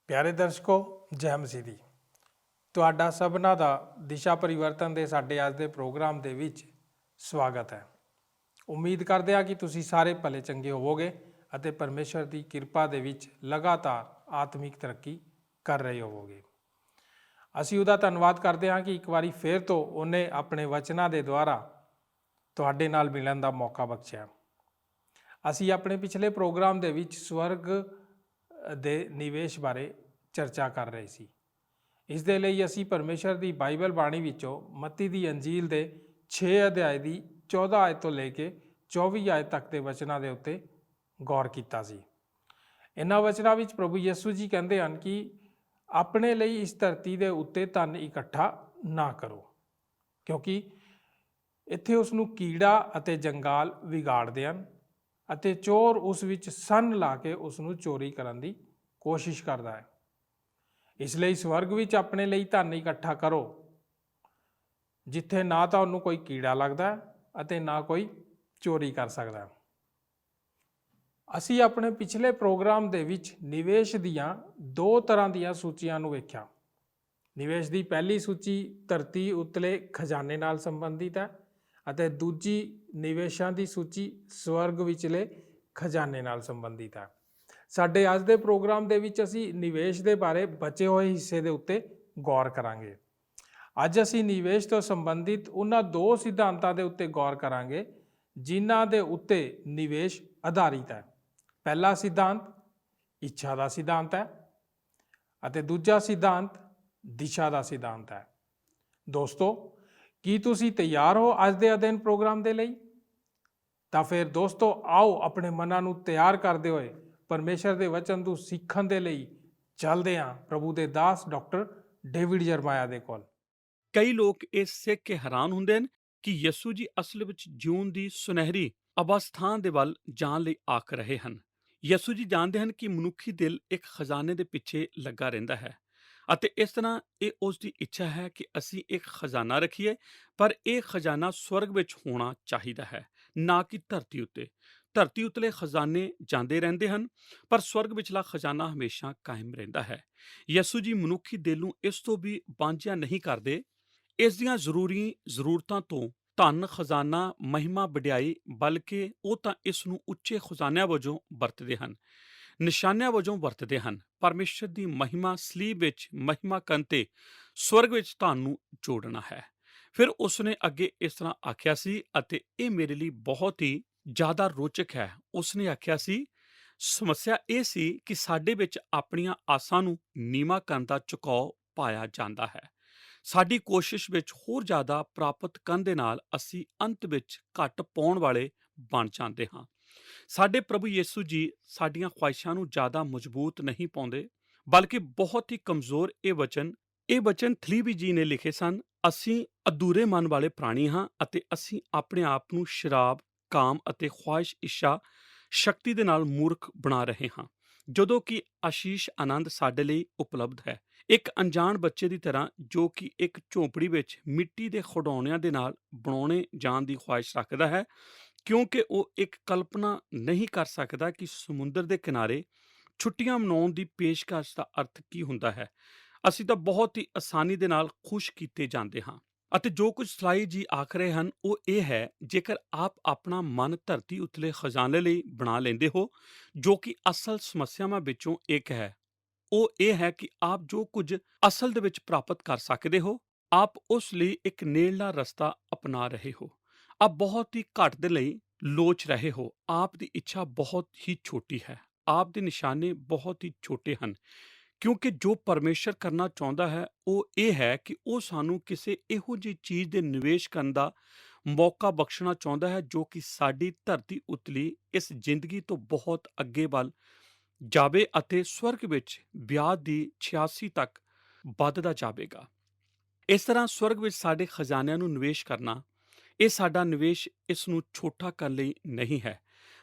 ਪਿਆਰੇ ਦਰਸ਼ਕੋ, ਜੈ ਮਸੀਹ ਦੀ। ਤੁਹਾਡਾ ਸਭਨਾਂ ਦਾ ਦਿਸ਼ਾ ਪਰਿਵਰਤਨ ਦੇ ਸਾਡੇ ਅੱਜ ਦੇ ਪ੍ਰੋਗਰਾਮ ਦੇ ਵਿੱਚ ਸਵਾਗਤ ਹੈ। ਉਮੀਦ ਕਰਦੇ ਹਾਂ ਕਿ ਤੁਸੀਂ ਸਾਰੇ ਭਲੇ ਚੰਗੇ ਹੋਵੋਗੇ ਅਤੇ ਪਰਮੇਸ਼ਰ ਦੀ ਕਿਰਪਾ ਦੇ ਵਿੱਚ ਲਗਾਤਾਰ ਆਤਮਿਕ ਤਰੱਕੀ ਕਰ ਰਹੇ ਹੋਵੋਗੇ। ਅਸੀਂ ਉਹਦਾ ਧੰਨਵਾਦ ਕਰਦੇ ਹਾਂ ਕਿ ਇੱਕ ਵਾਰੀ ਫਿਰ ਤੋਂ ਉਹਨੇ ਆਪਣੇ ਵਚਨਾਂ ਦੇ ਦੁਆਰਾ ਤੁਹਾਡੇ ਨਾਲ ਮਿਲਣ ਦਾ ਮੌਕਾ ਬਖਸ਼ਿਆ। ਅਸੀਂ ਆਪਣੇ ਪਿਛਲੇ ਪ੍ਰੋਗਰਾਮ ਦੇ ਵਿੱਚ ਸਵਰਗ ਦੇ ਨਿਵੇਸ਼ ਬਾਰੇ ਚਰਚਾ ਕਰ ਰਹੇ ਸੀ। ਇਸ ਦੇ ਲਈ ਅਸੀਂ ਪਰਮੇਸ਼ਰ ਦੀ ਬਾਈਬਲ ਬਾਣੀ ਵਿੱਚੋਂ ਮੱਤੀ ਦੀ ਅੰਜੀਲ ਦੇ 6 ਅਧਿਆਏ ਦੀ 14 ਆਇਤ ਤੋਂ ਲੈ ਕੇ 24 ਆਇਤ ਤੱਕ ਦੇ ਵਚਨਾਂ ਦੇ ਉੱਤੇ ਗੌਰ ਕੀਤਾ ਸੀ। ਇਹਨਾਂ ਵਚਨਾਂ ਵਿੱਚ ਪ੍ਰਭੂ ਯਿਸੂ ਜੀ ਕਹਿੰਦੇ ਹਨ ਕਿ ਆਪਣੇ ਲਈ ਇਸ ਧਰਤੀ ਦੇ ਉੱਤੇ ਧਨ ਇਕੱਠਾ ਨਾ ਕਰੋ, ਕਿਉਂਕਿ ਇੱਥੇ ਉਸ ਨੂੰ ਕੀੜਾ ਅਤੇ ਜੰਗਾਲ ਵਿਗਾੜਦੇ ਹਨ ਅਤੇ ਚੋਰ ਉਸ ਵਿੱਚ ਸੰਨ ਲਾ ਕੇ ਉਸ ਨੂੰ ਚੋਰੀ ਕਰਨ ਦੀ ਕੋਸ਼ਿਸ਼ ਕਰਦਾ ਹੈ। ਇਸ ਲਈ ਸਵਰਗ ਵਿੱਚ ਆਪਣੇ ਲਈ ਧਨ ਇਕੱਠਾ ਕਰੋ, ਜਿੱਥੇ ਨਾ ਤਾਂ ਉਹਨੂੰ ਕੋਈ ਕੀੜਾ ਲੱਗਦਾ ਅਤੇ ਨਾ ਕੋਈ ਚੋਰੀ ਕਰ ਸਕਦਾ। ਅਸੀਂ ਆਪਣੇ ਪਿਛਲੇ ਪ੍ਰੋਗਰਾਮ ਦੇ ਵਿੱਚ ਨਿਵੇਸ਼ ਦੀਆਂ 2 ਤਰ੍ਹਾਂ ਦੀਆਂ ਸੂਚੀਆਂ ਨੂੰ ਵੇਖਿਆ। ਨਿਵੇਸ਼ ਦੀ ਪਹਿਲੀ ਸੂਚੀ ਧਰਤੀ ਉਤਲੇ ਖਜ਼ਾਨੇ ਨਾਲ ਸੰਬੰਧਿਤ ਹੈ ਅਤੇ ਦੂਜੀ ਨਿਵੇਸ਼ਾਂ ਦੀ ਸੂਚੀ ਸਵਰਗ ਵਿਚਲੇ ਖਜ਼ਾਨੇ ਨਾਲ ਸੰਬੰਧਿਤ ਹੈ। ਸਾਡੇ ਅੱਜ ਦੇ ਪ੍ਰੋਗਰਾਮ ਦੇ ਵਿੱਚ ਅਸੀਂ ਨਿਵੇਸ਼ ਦੇ ਬਾਰੇ ਬਚੇ ਹੋਏ ਹਿੱਸੇ ਦੇ ਉੱਤੇ ਗੌਰ ਕਰਾਂਗੇ। ਅੱਜ ਅਸੀਂ ਨਿਵੇਸ਼ ਤੋਂ ਸੰਬੰਧਿਤ ਉਹਨਾਂ 2 ਸਿਧਾਂਤਾਂ ਦੇ ਉੱਤੇ ਗੌਰ ਕਰਾਂਗੇ ਜਿਨ੍ਹਾਂ ਦੇ ਉੱਤੇ ਨਿਵੇਸ਼ ਆਧਾਰਿਤ ਹੈ। ਪਹਿਲਾ ਸਿਧਾਂਤ ਇੱਛਾ ਦਾ ਸਿਧਾਂਤ ਹੈ ਅਤੇ ਦੂਜਾ ਸਿਧਾਂਤ ਦਿਸ਼ਾ ਦਾ ਸਿਧਾਂਤ ਹੈ। ਦੋਸਤੋ, ਕੀ ਤੁਸੀਂ ਤਿਆਰ ਹੋ ਅੱਜ ਦੇ ਅਧਿਐਨ ਪ੍ਰੋਗਰਾਮ ਦੇ ਲਈ? ਤਾਂ ਫਿਰ ਦੋਸਤੋ, ਆਓ ਆਪਣੇ ਮਨਾਂ ਨੂੰ ਤਿਆਰ ਕਰਦੇ ਹੋਏ ਪਰਮੇਸ਼ਰ ਦੇ ਵਚਨ ਨੂੰ ਸਿੱਖਣ ਦੇ ਲਈ ਚੱਲਦੇ ਹਾਂ ਪ੍ਰਭੂ ਦੇ ਦਾਸ ਡਾਕਟਰ ਡੇਵਿਡ ਜਰਮਾਇਆ ਦੇ ਕੋਲ। ਕਈ ਲੋਕ ਇਹ ਸਿੱਖ ਕੇ ਹੈਰਾਨ ਹੁੰਦੇ ਹਨ ਕਿ ਯਿਸੂ ਜੀ ਅਸਲ ਵਿੱਚ ਜਿਉਣ ਦੀ ਸੁਨਹਿਰੀ ਅਵਸਥਾ ਦੇ ਵੱਲ ਜਾਣ ਲਈ ਆਖ ਰਹੇ ਹਨ। ਯਿਸੂ ਜੀ ਜਾਣਦੇ ਹਨ ਕਿ ਮਨੁੱਖੀ ਦਿਲ ਇੱਕ ਖਜ਼ਾਨੇ ਦੇ ਪਿੱਛੇ ਲੱਗਾ ਰਹਿੰਦਾ ਹੈ ਅਤੇ ਇਸ ਤਰ੍ਹਾਂ ਇਹ ਉਸ ਦੀ ਇੱਛਾ ਹੈ ਕਿ ਅਸੀਂ ਇੱਕ ਖਜ਼ਾਨਾ ਰੱਖੀਏ, ਪਰ ਇਹ ਖਜ਼ਾਨਾ ਸਵਰਗ ਵਿੱਚ ਹੋਣਾ ਚਾਹੀਦਾ ਹੈ, ਨਾ ਕਿ ਧਰਤੀ ਉੱਤੇ। ਧਰਤੀ ਉਤਲੇ ਖਜ਼ਾਨੇ ਜਾਂਦੇ ਰਹਿੰਦੇ ਹਨ, ਪਰ ਸਵਰਗ ਵਿਚਲਾ ਖਜ਼ਾਨਾ ਹਮੇਸ਼ਾ ਕਾਇਮ ਰਹਿੰਦਾ ਹੈ। ਯਿਸੂ ਜੀ ਮਨੁੱਖੀ ਦਿਲ ਨੂੰ ਇਸ ਤੋਂ ਵੀ ਵਾਂਝਿਆ ਨਹੀਂ ਕਰਦੇ। ਇਸ ਦੀਆਂ ਜ਼ਰੂਰੀ ਜ਼ਰੂਰਤਾਂ ਤੋਂ ਧਨ, ਖਜ਼ਾਨਾ, ਮਹਿਮਾ, ਵਡਿਆਈ, ਬਲਕਿ ਉਹ ਤਾਂ ਇਸ ਨੂੰ ਉੱਚੇ ਖਜ਼ਾਨਿਆਂ ਵਜੋਂ ਵਰਤਦੇ ਹਨ, ਨਿਸ਼ਾਨਿਆਂ ਵਜੋਂ ਵਰਤਦੇ ਹਨ। ਪਰਮੇਸ਼ਰ ਦੀ ਮਹਿਮਾ ਸਲੀਬ ਵਿੱਚ ਮਹਿਮਾ ਕਰਨ ਤੇ ਸਵਰਗ ਵਿੱਚ ਤੁਹਾਨੂੰ ਜੋੜਨਾ ਹੈ। ਫਿਰ ਉਸਨੇ ਅੱਗੇ ਇਸ ਤਰ੍ਹਾਂ ਆਖਿਆ ਸੀ ਅਤੇ ਇਹ ਮੇਰੇ ਲਈ ਬਹੁਤ ਹੀ ਜ਼ਿਆਦਾ ਰੋਚਕ ਹੈ। ਉਸਨੇ ਆਖਿਆ ਸੀ, ਸਮੱਸਿਆ ਇਹ ਸੀ ਕਿ ਸਾਡੇ ਵਿੱਚ ਆਪਣੀਆਂ ਆਸਾਂ ਨੂੰ ਨੀਵਾਂ ਕਰਨ ਦਾ ਝੁਕਾਓ ਪਾਇਆ ਜਾਂਦਾ ਹੈ। ਸਾਡੀ ਕੋਸ਼ਿਸ਼ ਵਿੱਚ ਹੋਰ ਜ਼ਿਆਦਾ ਪ੍ਰਾਪਤ ਕਰਨ ਦੇ ਨਾਲ ਅਸੀਂ ਅੰਤ ਵਿੱਚ ਘੱਟ ਪਾਉਣ ਵਾਲੇ ਬਣ ਜਾਂਦੇ ਹਾਂ। ਸਾਡੇ ਪ੍ਰਭੂ ਯਿਸੂ ਜੀ ਸਾਡੀਆਂ ਖੁਆਇਸ਼ਾਂ ਨੂੰ ਜ਼ਿਆਦਾ ਮਜ਼ਬੂਤ ਨਹੀਂ ਪਾਉਂਦੇ, ਬਲਕਿ ਬਹੁਤ ਹੀ ਕਮਜ਼ੋਰ। ਇਹ ਵਚਨ ਥਲੀਬੀ ਜੀ ਨੇ ਲਿਖੇ ਸਨ। ਅਸੀਂ ਅਧੂਰੇ ਮਨ ਵਾਲੇ ਪ੍ਰਾਣੀ ਹਾਂ ਅਤੇ ਅਸੀਂ ਆਪਣੇ ਆਪ ਨੂੰ ਸ਼ਰਾਬ, ਕਾਮ ਅਤੇ ਖੁਆਇਸ਼, ਇੱਛਾ, ਸ਼ਕਤੀ ਦੇ ਨਾਲ ਮੂਰਖ ਬਣਾ ਰਹੇ ਹਾਂ, ਜਦੋਂ ਕਿ ਆਸ਼ੀਸ਼ ਆਨੰਦ ਸਾਡੇ ਲਈ ਉਪਲਬਧ ਹੈ। ਇੱਕ ਅਣਜਾਣ ਬੱਚੇ ਦੀ ਤਰ੍ਹਾਂ ਜੋ ਕਿ ਇੱਕ ਝੋਂਪੜੀ ਵਿੱਚ ਮਿੱਟੀ ਦੇ ਖਿਡੌਣਿਆਂ ਦੇ ਨਾਲ ਬਣਾਉਣੇ ਜਾਣ ਦੀ ਖੁਆਇਸ਼ ਰੱਖਦਾ ਹੈ, ਕਿਉਂਕਿ ਉਹ ਇੱਕ ਕਲਪਨਾ ਨਹੀਂ ਕਰ ਸਕਦਾ ਕਿ ਸਮੁੰਦਰ ਦੇ ਕਿਨਾਰੇ ਛੁੱਟੀਆਂ ਮਨਾਉਣ ਦੀ ਪੇਸ਼ਕਸ਼ ਦਾ ਅਰਥ ਕੀ ਹੁੰਦਾ ਹੈ। ਅਸੀਂ ਤਾਂ ਬਹੁਤ ਹੀ ਆਸਾਨੀ ਦੇ ਨਾਲ ਖੁਸ਼ ਕੀਤੇ ਜਾਂਦੇ ਹਾਂ। ਅਤੇ ਜੋ ਕੁਝ ਸਲਾਈ ਜੀ ਆਖ ਰਹੇ ਹਨ ਉਹ ਇਹ ਹੈ, ਜੇਕਰ ਆਪ ਆਪਣਾ ਮਨ ਧਰਤੀ ਉਤਲੇ ਖਜ਼ਾਨੇ ਲਈ ਬਣਾ ਲੈਂਦੇ ਹੋ, ਜੋ ਕਿ ਅਸਲ ਸਮੱਸਿਆਵਾਂ ਵਿੱਚੋਂ ਇੱਕ ਹੈ, ਉਹ ਇਹ ਹੈ ਕਿ ਆਪ ਜੋ ਕੁਝ ਅਸਲ ਦੇ ਵਿੱਚ ਪ੍ਰਾਪਤ ਕਰ ਸਕਦੇ ਹੋ, ਆਪ ਉਸ ਲਈ ਇੱਕ ਨੇੜਲਾ ਰਸਤਾ ਅਪਣਾ ਰਹੇ ਹੋ। ਆਪ ਬਹੁਤ ਹੀ ਘੱਟ ਦੇ ਲਈ ਲੋਚ ਰਹੇ ਹੋ। ਆਪ ਦੀ ਇੱਛਾ ਬਹੁਤ ਹੀ ਛੋਟੀ ਹੈ। ਆਪ ਦੇ ਨਿਸ਼ਾਨੇ ਬਹੁਤ ਹੀ ਛੋਟੇ ਹਨ, ਕਿਉਂਕਿ ਜੋ ਪਰਮੇਸ਼ਰ ਕਰਨਾ ਚਾਹੁੰਦਾ ਹੈ ਉਹ ਇਹ ਹੈ ਕਿ ਉਹ ਸਾਨੂੰ ਕਿਸੇ ਇਹੋ ਜਿਹੀ ਚੀਜ਼ ਦੇ ਨਿਵੇਸ਼ ਕਰਨ ਦਾ ਮੌਕਾ ਬਖਸ਼ਣਾ ਚਾਹੁੰਦਾ ਹੈ ਜੋ ਕਿ ਸਾਡੀ ਧਰਤੀ ਉਤਲੀ ਇਸ ਜ਼ਿੰਦਗੀ ਤੋਂ ਬਹੁਤ ਅੱਗੇ ਵੱਲ ਜਾਵੇ ਅਤੇ ਸਵਰਗ ਵਿੱਚ ਵਿਆਜ ਦੀ 86 ਤੱਕ ਵੱਧਦਾ ਜਾਵੇਗਾ। ਇਸ ਤਰ੍ਹਾਂ ਸਵਰਗ ਵਿੱਚ ਸਾਡੇ ਖਜ਼ਾਨਿਆਂ ਨੂੰ ਨਿਵੇਸ਼ ਕਰਨਾ, ਇਹ ਸਾਡਾ ਨਿਵੇਸ਼ ਇਸ ਨੂੰ ਛੋਟਾ ਕਰਨ ਲਈ ਨਹੀਂ ਹੈ,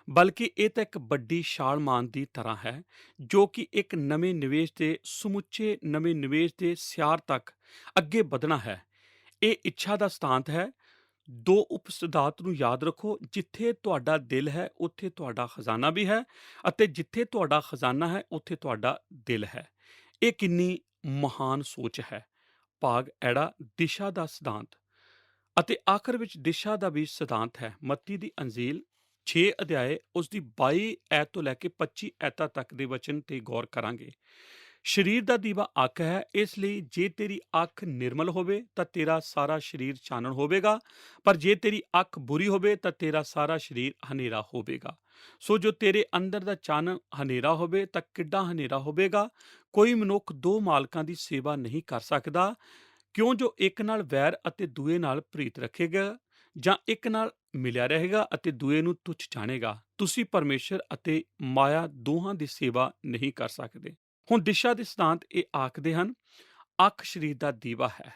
ਬਲਕਿ ਇਹ ਤਾਂ ਇੱਕ ਵੱਡੀ ਛਾਲ ਮਾਰਨ ਦੀ ਤਰ੍ਹਾਂ ਹੈ, ਜੋ ਕਿ ਇੱਕ ਨਵੇਂ ਨਿਵੇਸ਼ ਦੇ ਸਮੁੱਚੇ ਨਵੇਂ ਨਿਵੇਸ਼ ਦੇ ਸਿਆਰ ਤੱਕ ਅੱਗੇ ਵਧਣਾ ਹੈ। ਇਹ ਇੱਛਾ ਦਾ ਸਿਧਾਂਤ ਹੈ। 2 ਉਪ ਸਿਧਾਂਤ ਨੂੰ ਯਾਦ ਰੱਖੋ, ਜਿੱਥੇ ਤੁਹਾਡਾ ਦਿਲ ਹੈ ਉੱਥੇ ਤੁਹਾਡਾ ਖਜ਼ਾਨਾ ਵੀ ਹੈ ਅਤੇ ਜਿੱਥੇ ਤੁਹਾਡਾ ਖਜ਼ਾਨਾ ਹੈ ਉੱਥੇ ਤੁਹਾਡਾ ਦਿਲ ਹੈ। ਇਹ ਕਿੰਨੀ ਮਹਾਨ ਸੋਚ ਹੈ। ਭਾਗ ਐੜਾ ਦਿਸ਼ਾ ਦਾ ਸਿਧਾਂਤ ਅਤੇ ਆਖਰ ਵਿੱਚ ਦਿਸ਼ਾ ਦਾ ਵੀ ਸਿਧਾਂਤ ਹੈ। ਮੱਤੀ ਦੀ ਅੰਜੀਲ 6 ਅਧਿਆਏ ਉਸ ਦੀ 22 ਐਤ ਤੋਂ ਲੈ ਕੇ 25 ਐਤਾਂ ਤੱਕ ਦੇ ਵਚਨ ਤੇ ਗੌਰ ਕਰਾਂਗੇ। ਸਰੀਰ ਦਾ ਦੀਵਾ ਅੱਖ ਹੈ, ਇਸ ਲਈ ਜੇ ਤੇਰੀ ਅੱਖ ਨਿਰਮਲ ਹੋਵੇ ਤਾਂ ਤੇਰਾ ਸਾਰਾ ਸਰੀਰ ਚਾਨਣ ਹੋਵੇਗਾ, ਪਰ ਜੇ ਤੇਰੀ ਅੱਖ ਬੁਰੀ ਹੋਵੇ ਤਾਂ ਤੇਰਾ ਸਾਰਾ ਸਰੀਰ ਹਨੇਰਾ ਹੋਵੇਗਾ। ਸੋ ਜੋ ਤੇਰੇ ਅੰਦਰ ਦਾ ਚਾਨਣ ਹਨੇਰਾ ਹੋਵੇ ਤਾਂ ਕਿੱਡਾ ਹਨੇਰਾ ਹੋਵੇਗਾ। ਕੋਈ ਮਨੁੱਖ ਦੋ ਮਾਲਕਾਂ ਦੀ ਸੇਵਾ ਨਹੀਂ ਕਰ ਸਕਦਾ, ਕਿਉਂ ਜੋ ਇੱਕ ਨਾਲ ਵੈਰ ਅਤੇ ਦੂਏ ਨਾਲ ਪ੍ਰੀਤ ਰੱਖੇਗਾ, ਜਾਂ ਇੱਕ ਨਾਲ ਮਿਲਿਆ ਰਹੇਗਾ ਅਤੇ ਦੂਏ ਨੂੰ ਤੁੱਛ ਜਾਣੇਗਾ। ਤੁਸੀਂ ਪਰਮੇਸ਼ਰ ਅਤੇ ਮਾਇਆ ਦੋਹਾਂ ਦੀ ਸੇਵਾ ਨਹੀਂ ਕਰ ਸਕਦੇ। ਹੁਣ ਦਿਸ਼ਾ ਦੇ ਸਿਧਾਂਤ ਇਹ ਆਖਦੇ ਹਨ, ਅੱਖ ਸਰੀਰ ਦਾ ਦੀਵਾ ਹੈ।